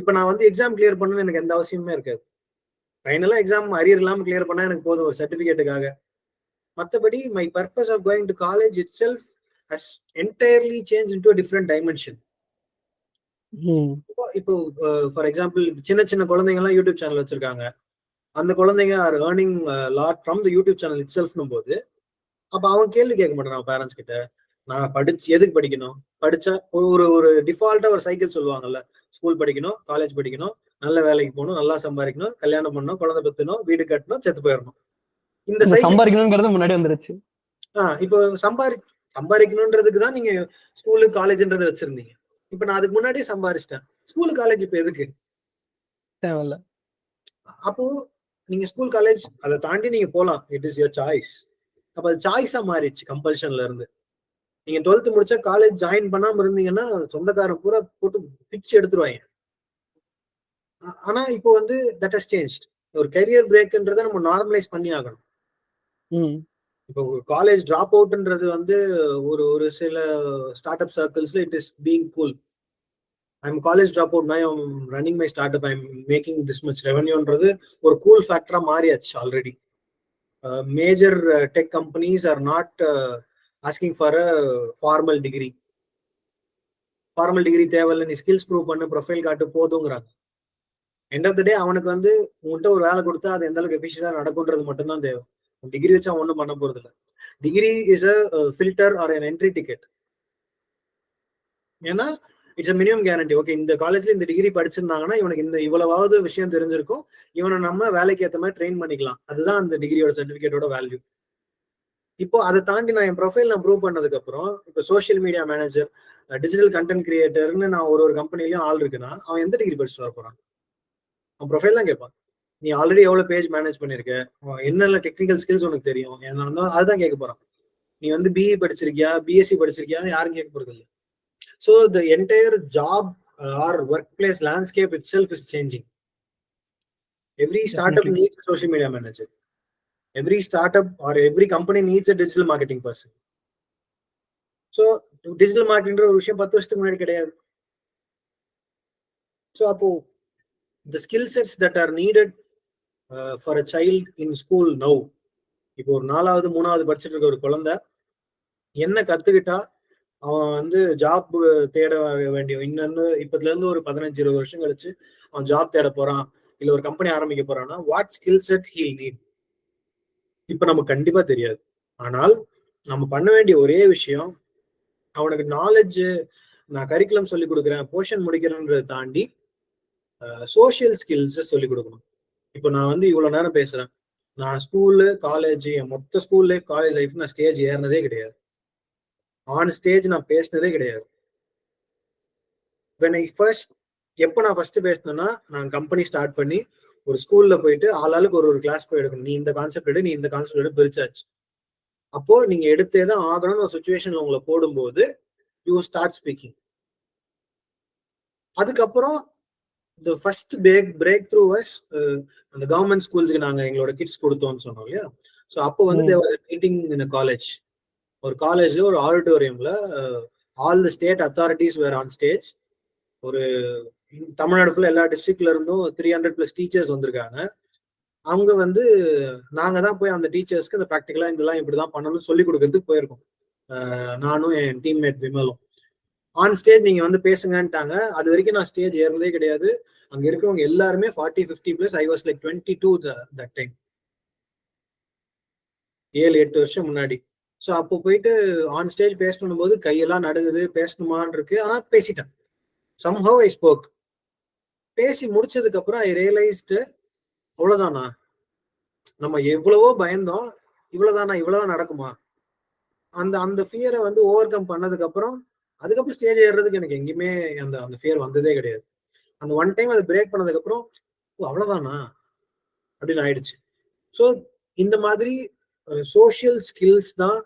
Speaker 2: இப்ப நான் வந்து எக்ஸாம் கிளியர் பண்ணணும்னு எனக்கு எந்த அவசியமே இருக்காது. ஃபைனலா எக்ஸாம் அரியர் இல்லாம கிளியர் பண்ணா எனக்கு போதும் ஒரு சர்டிபிகேட்டுக்காக. மற்றபடி my purpose of going to college itself has entirely change into a different dimension. இப்போ ஃபார் எக்ஸாம்பிள் சின்ன சின்ன குழந்தைங்க எல்லாம் யூடியூப் சேனல் வச்சிருக்காங்க. அந்த குழந்தைங்க are earning lot from the YouTube channel it செல்ஃப்னும் போது அப்ப அவன் கேள்வி கேட்க மாட்டான் அவன் பேரண்ட்ஸ் கிட்ட. நான் படிச்சு எதுக்கு படிக்கணும்? படிச்சா ஒரு ஒரு டிஃபால்ட்டா ஒரு சைக்கிள் சொல்லுவாங்கல்ல, ஸ்கூல் படிக்கணும், காலேஜ் படிக்கணும், நல்ல வேலைக்கு போகணும், நல்லா சம்பாதிக்கணும், கல்யாணம் பண்ணணும், குழந்தை பெற்றணும், வீடு கட்டணும், செத்து போயிடணும். இந்த சைக்கிள்
Speaker 1: சம்பாதிக்கணுங்கிறது முன்னாடி வந்துருச்சு.
Speaker 2: இப்போ சம்பாதிக்கணும்ன்றதுக்கு தான் நீங்க ஸ்கூலு காலேஜ்ன்றதை வச்சிருந்தீங்க. இப்ப நான் அதுக்கு முன்னாடியே சம்பாதிச்சிட்டேன். ஸ்கூலு காலேஜ் இப்ப எதுக்கு
Speaker 1: தேவையில்ல.
Speaker 2: அப்போ நீங்க ஸ்கூல் காலேஜ் அதை தாண்டி நீங்க போலாம். It is your choice. அப்ப அது சாய்ஸா மாறிடுச்சு கம்பல்ஷன்ல இருந்து. நீங்க 12th முடிச்சா காலேஜ் ஜாயின் பண்ணாம இருந்தீங்கன்னா சொந்தக்காரன் பூரா போட்டு பிச்சு எடுத்துருவாங்க. ஆனா இப்போ வந்து தட் ஹஸ் சேஞ்ச். ஒரு கரியர் பிரேக்ன்றதை நம்ம நார்மலைஸ் பண்ணி ஆகணும். இப்போ காலேஜ் டிராப் அவுட்ன்றது வந்து ஒரு ஒரு சில ஸ்டார்ட் அப் சர்க்கிள்ஸ்ல it is being cool. I'm college drop out, I'm running my start up, I'm making this much ரெவன்யூன்றது ஒரு கூல் ஃபேக்டரா மாறியாச்சு already. Major tech companies are not asking for a formal degree. Formal degree தேவையில்லை, நீ skills prove பண்ணு, profile காட்டு போதுங்கிறாங்க. End of the டே அவனுக்கு வந்து உங்கள்கிட்ட ஒரு வேலை கொடுத்தா அது எந்த அளவுக்கு எஃபிஷியண்டா நடக்கும்ன்றது மட்டும்தான் தேவை. டிகிரி வச்சு அவன் ஒன்றும் பண்ண போறது இல்லை. Degree is a filter or an entry ticket. ஏன்னா it's a minimum guarantee. Okay, இந்த காலேஜ்ல இந்த டிகிரி படிச்சிருந்தாங்கன்னா இவனுக்கு இந்த இவ்வளவாவது விஷயம் தெரிஞ்சிருக்கும், இவனை நம்ம வேலைக்கு ஏற்ற மாதிரி ட்ரெயின் பண்ணிக்கலாம். அதுதான் அந்த டிகிரியோட சர்டிபிகேட்டோட வேல்யூ. இப்போ அதை தாண்டி நான் என் ப்ரொஃபைல் நான் ப்ரூவ் பண்ணதுக்கு அப்புறம் இப்போ social media manager, digital content கிரியேட்டர்னு நான் ஒரு கம்பெனிலையும் ஆள் இருக்குன்னா அவன் எந்த டிகிரி படிச்சுட்டு வர போறான்? அவன் ப்ரொஃபைல் தான் கேட்பான். நீ ஆல்ரெடி எவ்வளவு பேஜ் மேனேஜ் பண்ணிருக்க, என்னென்ன டெக்னிக்கல் ஸ்கில்ஸ் உனக்கு தெரியும், அதுதான் கேட்க போறான். நீ வந்து பிஇ படிச்சிருக்கியா, பிஎஸ்சி படிச்சிருக்கியா, யாரும் கேட்க போறது இல்லை. So the entire job or work place landscape it self is changing. Every start up needs social media manager. Every startup or every company needs a digital marketing person. So digital marketing ஒரு விஷயம் 10 வருஷத்துக்கு முன்னாடி கிடையாது. So அப்போ the skill sets that are needed for a child in school now, இப்போ ஒரு 4வது 3வது படிச்சுட்டு இருக்க ஒரு குழந்தை என்ன கத்துக்கிட்டா அவன் வந்து ஜாப் தேட வேண்டிய இன்னொன்னு இப்பத்துல இருந்து ஒரு 15-20 வருஷம் கழிச்சு அவன் ஜாப் தேட போறான், இல்ல ஒரு கம்பெனி ஆரம்பிக்க போறான்னா what skill set he'll need இப்ப நமக்கு கண்டிப்பா தெரியாது. ஆனால் நம்ம பண்ண வேண்டிய ஒரே விஷயம் அவனுக்கு நாலேஜ், நான் கரிக்குலம் சொல்லி கொடுக்குறேன், போர்ஷன் முடிக்கிறேன்றதை தாண்டி சோசியல் ஸ்கில்ஸ் சொல்லி கொடுக்கணும். இப்போ நான் வந்து இவ்வளவு நேரம் பேசுறேன், நான் ஸ்கூலு காலேஜ் என் மொத்த ஸ்கூல் லைஃப் காலேஜ் லைஃப் நான் ஸ்டேஜ் ஏறினதே கிடையாது, ஆன் ஸ்டேஜ் நான் பேசினதே கிடையாது. எப்போ நான் ஃபர்ஸ்ட் பேசினேன்னா நான் கம்பெனி ஸ்டார்ட் பண்ணி ஒரு ஸ்கூல்ல போயிட்டு ஆளாளுக்கு ஒரு கிளாஸ் போய் எடுக்கணும், நீ இந்த கான்செப்ட் எடு, நீ இந்த கான்செப்ட் எடு, பிரிச்சாச்சு. அப்போ நீங்க எடுத்தே தான் ஆகணும்னு ஒரு சுச்சுவேஷன்ல உங்களை போடும்போது யூ ஸ்டார்ட் ஸ்பீக்கிங். அதுக்கப்புறம் the first break through was அந்த கவர்மெண்ட் ஸ்கூல்ஸ்க்கு நாங்க எங்களோட கிட்ஸ் கொடுத்தோம்னு சொன்னோம் இல்லையா. ஸோ அப்போ வந்து there was a meeting in a college. ஒரு காலேஜ்ல ஒரு ஆடிட்டோரியம்ல all the state authorities were on stage. ஒரு தமிழ்நாடு ஃபுல்லா எல்லா டிஸ்ட்ரிக்ட்ல இருந்தும் 300+ டீச்சர்ஸ் வந்திருக்காங்க. அவங்க வந்து நாங்க தான் போய் அந்த டீச்சர்ஸ்க்கு இந்த ப்ராக்டிக்கலா இதெல்லாம் இப்படிதான் பண்ணணும்னு சொல்லி கொடுக்கறதுக்கு போயிருக்கோம். நானும் என் டீம்மேட் விமலும். ஆன் ஸ்டேஜ் நீங்க வந்து பேசுங்கன்ட்டாங்க. அது வரைக்கும் நான் ஸ்டேஜ் ஏறதே கிடையாது. அங்க இருக்கிறவங்க எல்லாருமே 40-50+. I was like 22 that time, 7-8 வருஷம் முன்னாடி. ஸோ அப்போ போயிட்டு ஆன் ஸ்டேஜ் பேசணும் போது கையெல்லாம் நடுங்குது, பேசணுமான்னு இருக்கு. ஆனா பேசிட்டேன். somehow I spoke. பேசி முடிச்சதுக்கு அப்புறம் ஐ ரியலைஸ்டு அவ்வளவுதானா, நம்ம எவ்வளவோ பயந்தோம், இவ்வளவுதான் நடக்குமா, அந்த அந்த ஃபியரை வந்து ஓவர் கம் பண்ணதுக்கு அப்புறம் அதுக்கப்புறம் ஸ்டேஜ் ஏறுறதுக்கு எனக்கு எங்கேயுமே அந்த ஃபியர் வந்ததே கிடையாது. அந்த ஒன் டைம் அதை பிரேக் பண்ணதுக்கு அப்புறம் அவ்வளவுதானா அப்படின்னு ஆயிடுச்சு. ஸோ இந்த மாதிரி சோஷியல் ஸ்கில்ஸ் தான்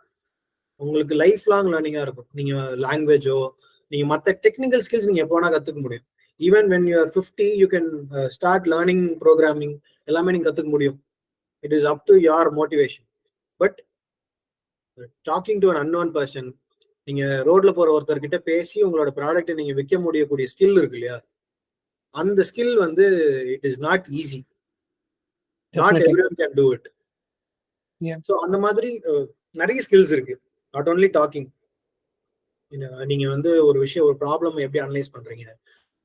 Speaker 2: உங்களுக்கு லைஃப் லாங் லேர்னிங்கா இருக்கும். நீங்க லாங்குவேஜோ நீங்க மற்ற டெக்னிக்கல் ஸ்கில்ஸ் நீங்க எப்போ வேணா கத்துக்க முடியும். Even when you are 50 you can start learning programming, எல்லாமே நீங்க கத்துக்க முடியும். It is up to your motivation. But talking to an unknown person, நீங்க ரோட்ல போற ஒருத்தர் கிட்ட பேசி உங்களோட ப்ராடக்ட்டை நீங்க விற்க முடியக்கூடிய ஸ்கில் இருக்கு இல்லையா, அந்த ஸ்கில் வந்து it is not easy. Not
Speaker 1: Definitely.
Speaker 2: Everyone can do it.
Speaker 1: Yeah.
Speaker 2: So அந்த மாதிரி நிறைய ஸ்கில்ஸ் இருக்கு. Not only talking. நீங்க வந்து ஒரு விஷயம், ஒரு ப்ராப்ளம் எப்படி அனலைஸ் பண்றீங்க,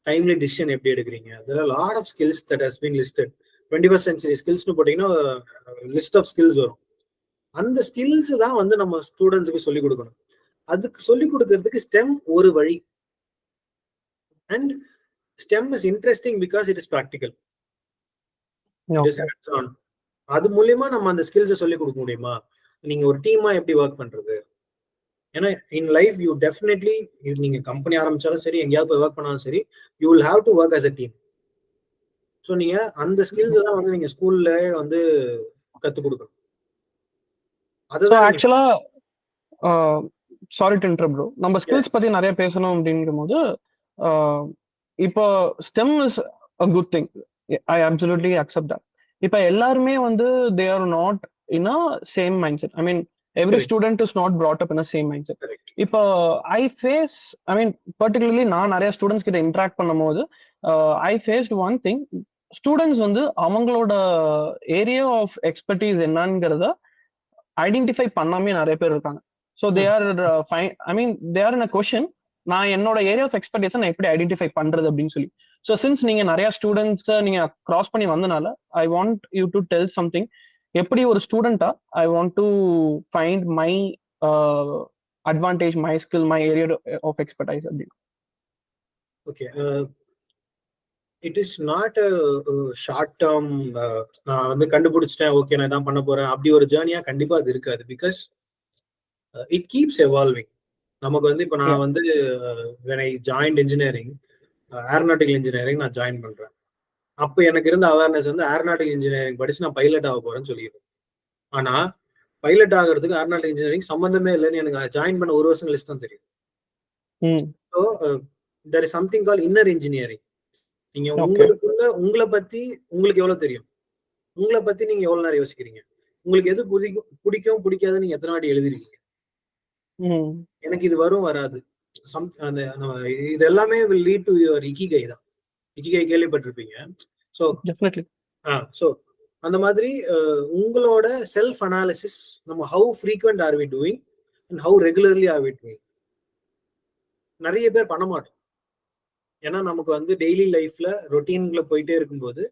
Speaker 2: டைம்லி டிசிஷன் எப்படி எடுக்கிறீங்க, there are a lot of skills that has been listed. 21st century ஸ்கில்ஸ்னு போட்டீங்கன்னா லிஸ்ட் ஆஃப் ஸ்கில்ஸ் வரும். அந்த ஸ்கில்ஸ் தான் வந்து நம்ம ஸ்டூடெண்ட்ஸுக்கு சொல்லிக் கொடுக்கணும். அதுக்கு சொல்லிக் கொடுக்கறதுக்கு ஸ்டெம் ஒரு வழி. And stem is interesting because it is practical. அது மூலியமா நம்ம அந்த ஸ்கில்ஸை சொல்லிக் கொடுக்க முடியுமா? நீங்க ஒரு டீமா எப்படி ஒர்க் பண்றது? ஏன்னா இன் லைஃப் யூ டெஃபினெட்லி, நீங்க கம்பெனி ஆரம்பிச்சாலும் சரி, எங்கேயாவது போய் ஒர்க் பண்ணாலும் சரி, you will have to work as a team. So நீங்க அந்த ஸ்கில்ஸ் எல்லாம் வந்து நீங்க ஸ்கூல்ல வந்து கத்துக் கொடுக்கணும். அதுதான்
Speaker 1: ஆக்சுவலா சாரி டு இன்டரப்ட் ப்ரோ, நம்ம ஸ்கில்ஸ் பத்தி நிறைய பேசணும் அப்படிங்கும் போது இப்போ stem is a good thing. I absolutely accept that. இப்போ எல்லாருமே வந்து they are not in a same mind set. I mean every student is not brought up in the same mindset. இப்போ I mean particularly நான் நிறைய students கிட்ட interact பண்ணும்போது I faced one thing. Students வந்து அவங்களோட ஏரியா ஆஃப் எக்ஸ்பர்டீஸ் என்னங்கிறத identify பண்ணாமே நிறைய பேர் இருக்காங்க. So they are I mean they are in a question, நான் என்னோட ஏரியா ஆஃப் எக்ஸ்பர்டேஷன் நான் எப்படி ஐடென்டிஃபை பண்றது அப்படின்னு சொல்லி. ஸோ சின்ஸ் நீங்க நிறைய ஸ்டூடெண்ட்ஸை நீங்க கிராஸ் பண்ணி வந்தனால I want you to tell something. எப்படி ஒரு ஸ்டூடெண்டா I want to find my advantage, my skill, my area of expertise அப்படின்னு.
Speaker 2: Okay, it is not short term. நான் வந்து கண்டுபிடிச்சிட்டேன், ஓகே நான் தான் பண்ண போறேன், அப்படி ஒரு ஜேர்னியா கண்டிப்பா அது இருக்காது. Because it keeps evolving. நமக்கு வந்து இப்போ நான் வந்து when I joined engineering, aeronautical engineering நான் ஜாயின் பண்றேன். அப்போ எனக்கு இருந்த அவேர்னஸ் வந்து ஏரோநாட்டிக்கல் இன்ஜினியரிங் படிச்சு நான் பைலட் ஆக போறேன்னு சொல்லிடுறேன். ஆனா பைலட் ஆகிறதுக்கு ஏரோநாட்டிக்கல் இன்ஜினியரிங் சம்பந்தமே இல்லைன்னு எனக்கு ஜாயின் பண்ண ஒரு வருஷம் லிஸ்ட் தான் தெரியும். So there is something called inner engineering. நீங்க உங்களுக்குள்ள உங்களை பத்தி உங்களுக்கு எவ்வளவு தெரியும், உங்களை பத்தி நீங்க எவ்வளவு நேரம் யோசிக்கிறீங்க, உங்களுக்கு எது பிடிக்கும் பிடிக்காது, நீங்க எத்தனை வாட்டி எழுதிருக்கீங்க, எனக்கு இது வரும் வராது, இது எல்லாமே will lead to your ikigai தான். இக்கிகை கேள்விப்பட்டிருப்பீங்க. So definitely. ஸோ அந்த மாதிரி உங்களோட செல்ஃப் அனாலிசிஸ், நம்ம how frequent are we doing and how regularly are we doing, நிறைய பேர் பண்ண மாட்டோம். ஏன்னா நமக்கு வந்து டெய்லி லைஃப்ல ரொட்டீன்ல போயிட்டே இருக்கும்போது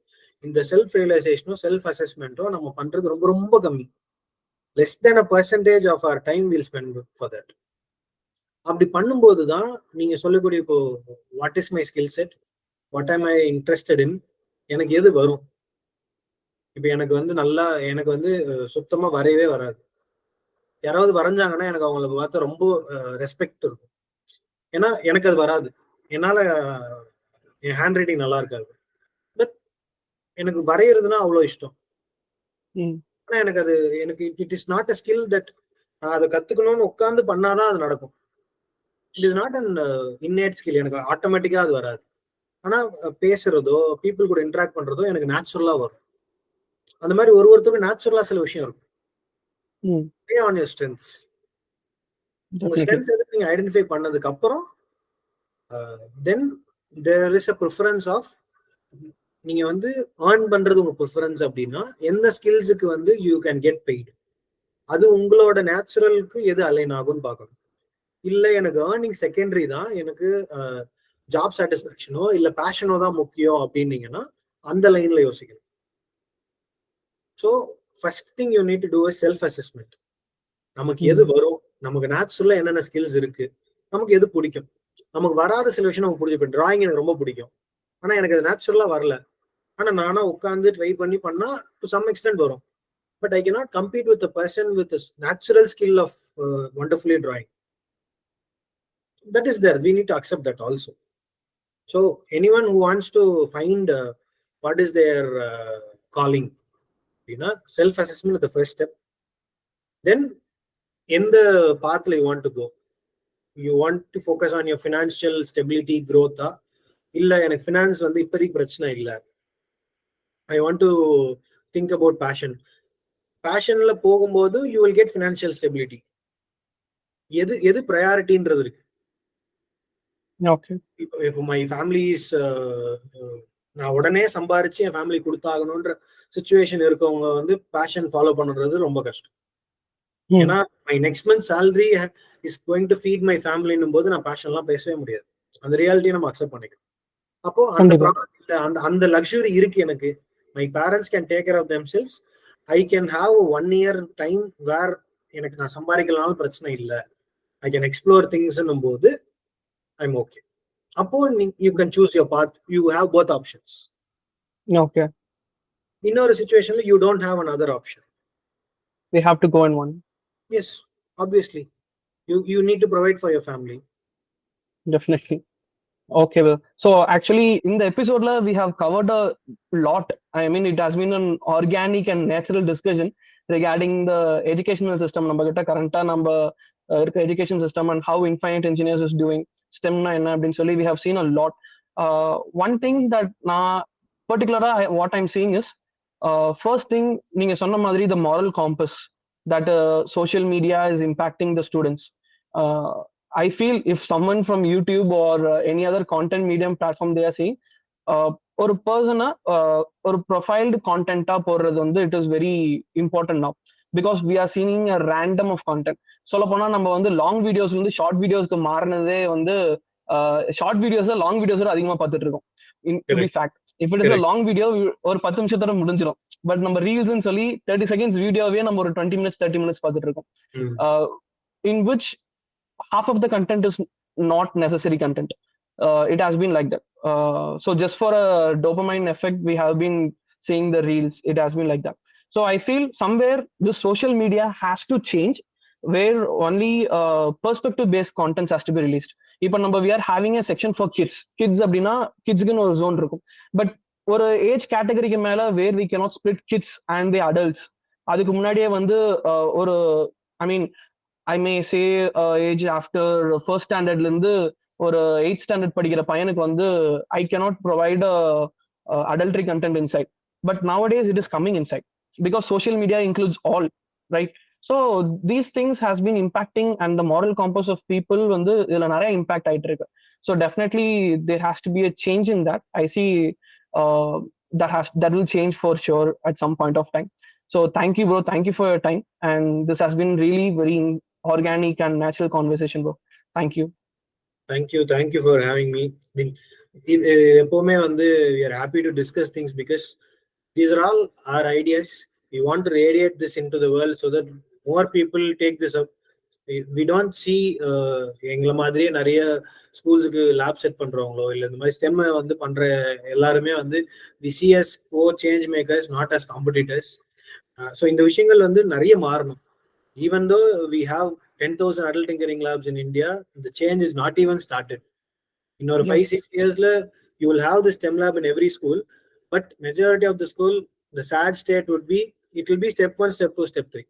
Speaker 2: இந்த செல்ஃப் ரியலைசேஷனோ செல்ஃப் அசஸ்மெண்ட்டோ நம்ம பண்றது ரொம்ப ரொம்ப கம்மி. Less than a percentage of our time will spend for that. அப்படி பண்ணும்போது தான் நீங்க சொல்லக்கூடிய இப்போ what is my skill set, what am I interested in, எனக்கு எது வரும். இப்போ எனக்கு வந்து நல்லா, எனக்கு வந்து சுத்தமா வரையவே வராது. யாராவது வரைஞ்சாங்கன்னா எனக்கு அவங்களுக்கு பார்த்து ரொம்ப ரெஸ்பெக்ட் இருக்கும். ஏன்னா எனக்கு அது வராது, என்னால என் ஹேண்ட் ரைட்டிங் நல்லா இருக்காது. பட் எனக்கு வரைகிறதுனா அவ்வளோ இஷ்டம். ஆனா எனக்கு அது it is not a skill that நான் அதை கத்துக்கணும்னு உட்காந்து பண்ணாதான் அது நடக்கும். It is not an inherit skill, எனக்கு ஆட்டோமேட்டிக்கா அது வராது. ஆனா பேசுறதோ பீப்புள் கூட இன்டராக்ட் பண்றதோ எனக்கு நேச்சுரலா வரும். அந்த மாதிரி ஒருத்தருக்கு நேச்சுரலா சில விஷயம் இருக்கும். ஆன் யுவர் ஸ்ட்ரென்த்ஸ், உங்க ஸ்ட்ரென்த் எதுக்கு நீங்க ஐடென்டிஃபை பண்ணதுக்கு அப்புறம் then there is a preference of, நீங்க வந்து ஏர்ன் பண்றது உங்க ப்ரிஃபரன்ஸ் அப்படின்னா எந்த ஸ்கில்ஸுக்கு வந்து யூ கேன் கெட் பெய்டு, அது உங்களோட நேச்சுரலுக்கு எது அலைன் ஆகும்னு பார்க்கணும். இல்ல எனக்கு ஏர்னிங் செகண்டரி தான், எனக்கு ஜாப் சாட்டிஸ்ஃபேக்ஷனோ இல்ல பேஷனோ தான் முக்கியம் அப்படின்னீங்கன்னா அந்த லைன்ல யோசிக்கணும். So first thing you need to do is self assessment. நமக்கு எது வரும், நமக்கு நேச்சுரலா என்னென்ன ஸ்கில்ஸ் இருக்கு, நமக்கு எது பிடிக்கும். நமக்கு வராத சில விஷயம் நமக்கு பிடிக்கும். டிராயிங் எனக்கு ரொம்ப பிடிக்கும், ஆனா எனக்கு அது நேச்சுரலா வரல. ஆனா நானா உட்காந்து ட்ரை பண்ணா டு சம் எக்ஸ்டென்ட் வரும். But I cannot compete with a person with natural skill of wonderfully drawing. That is there, we need to accept that also. So anyone who wants to find what is their calling, self assessment is the first step. Then in the path you want to go, you want to focus on your financial stability, growth, illa enak finance vandu ippadik prachana illa, I want to think about passion la pogumbodhu you will get financial stability. edu priority ndradhu irukku. Okay, if my family is நான் உடனே சம்பாரிச்சு என் family கொடுத்தாகணுன்ற situation இருக்கவங்க வந்து fashion follow பண்ணுறது ரொம்ப கஷ்டம். ஏன்னா my next month salary is going to feed my ஃபேமிலின்னும் போது நான் பேஷன்லாம் பேசவே முடியாது. அந்த ரியாலிட்டியை நம்ம அக்செப்ட் பண்ணிக்கணும். அப்போ அந்த ப்ராப்ளம் அந்த அந்த லக்ஸுரி இருக்கு எனக்கு. My parents can take care of themselves. I can have 1 year time where எனக்கு நான் சம்பாதிக்கலனாலும் பிரச்சனை இல்லை. ஐ கேன் எக்ஸ்ப்ளோர் திங்ஸ்ன்னும் போது ஐம் ஓகே. அப்போ you can choose your path. You have both options.
Speaker 1: Okay.
Speaker 2: இன்னொரு சிச்சுவேஷன்ல you don't have another option.
Speaker 1: They have to go in one.
Speaker 2: Yes, obviously. You need to provide for your family.
Speaker 1: Definitely. Okay, well, so actually in the episode we have covered a lot. I mean, it has been an organic and natural discussion regarding the educational system. நம்ம கிட்ட கரண்டா நம்ம இருக்க education system and how Infinite Engineers is doing. STEM na enna அப்படினு சொல்லி we have seen a lot. One thing that நான் particularly what I'm seeing is first thing நீங்க சொன்ன மாதிரி the moral compass that social media is impacting the students. I feel if someone from YouTube or any other content medium platform they are seeing, ஒரு பர்சனை ஒரு profiled கான்டென்ட்டா போடுறது வந்து it is very important now, because we are seeing a random of content. சொல்ல போனா நம்ம வந்து லாங் வீடியோஸ்ல இருந்து ஷார்ட் வீடியோஸ்க்கு மாறினதே வந்து ஷார்ட் வீடியோஸ் லாங் வீடியோஸ் அதிகமா பார்த்துட்டு இருக்கோம். To be fact, if it is a long video ஒரு 10 நிமிஷத்தோட முடிஞ்சிடும். பட் நம்ம ரீல்ஸ்ன்னு சொல்லி 30 seconds வீடியோவே நம்ம ஒரு 20 minutes 30 minutes பார்த்துட்டு இருக்கோம். In which half of the content is not necessary content. It has been like that. So just for a dopamine effect, we have been seeing the reels. It has been like that. So I feel somewhere the social media has to change, where only perspective based contents has to be released. Ipo number we are having a section for kids அப்படினா kidsக்கு ஒரு zone இருக்கும். But ஒரு age கேட்டகரிக்கு மேல where we cannot split kids and the adults. அதுக்கு முன்னாடியே வந்து ஒரு ஐ மீன் I may say age after first standard இருந்து ஒரு 8th standard படிக்கிற பையனுக்கு வந்து I cannot provide adultery content inside. But nowadays it is coming inside because social media includes all, right? So these things has been impacting and the moral compass of people வந்து இதுல நிறைய impact ஆயிட்டு இருக்கு. So definitely there has to be a change in that. I see that will change for sure at some point of time. So thank you, bro. Thank you for your time. And this has been really very organic and natural conversation, bro. Thank you.
Speaker 2: Thank you for having me. எப்பவுமே வந்து we are happy to discuss things because these are all our ideas. We want to radiate this into the world so that more people take this up. We don't see எங்களை மாதிரியே நிறைய ஸ்கூல்ஸுக்கு lab set பண்றவங்களோ இல்லை இந்த மாதிரி stem வந்து பண்ற எல்லாருமே வந்து we see as change makers, not as competitors. So இந்த விஷயங்கள் வந்து நிறைய மாறணும். Even though we have 10,000 adult tinkering labs in India, the change is not even started. In our 5-6 years, you will have the STEM lab in every school, but majority of the school, the sad state would be, it will be step 1, step 2, step 3.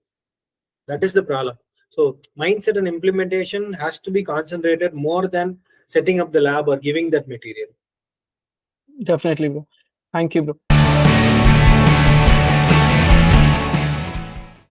Speaker 2: That is the problem. So mindset and implementation has to be concentrated more than setting up the lab or giving that material.
Speaker 1: Definitely, bro. Thank you, bro.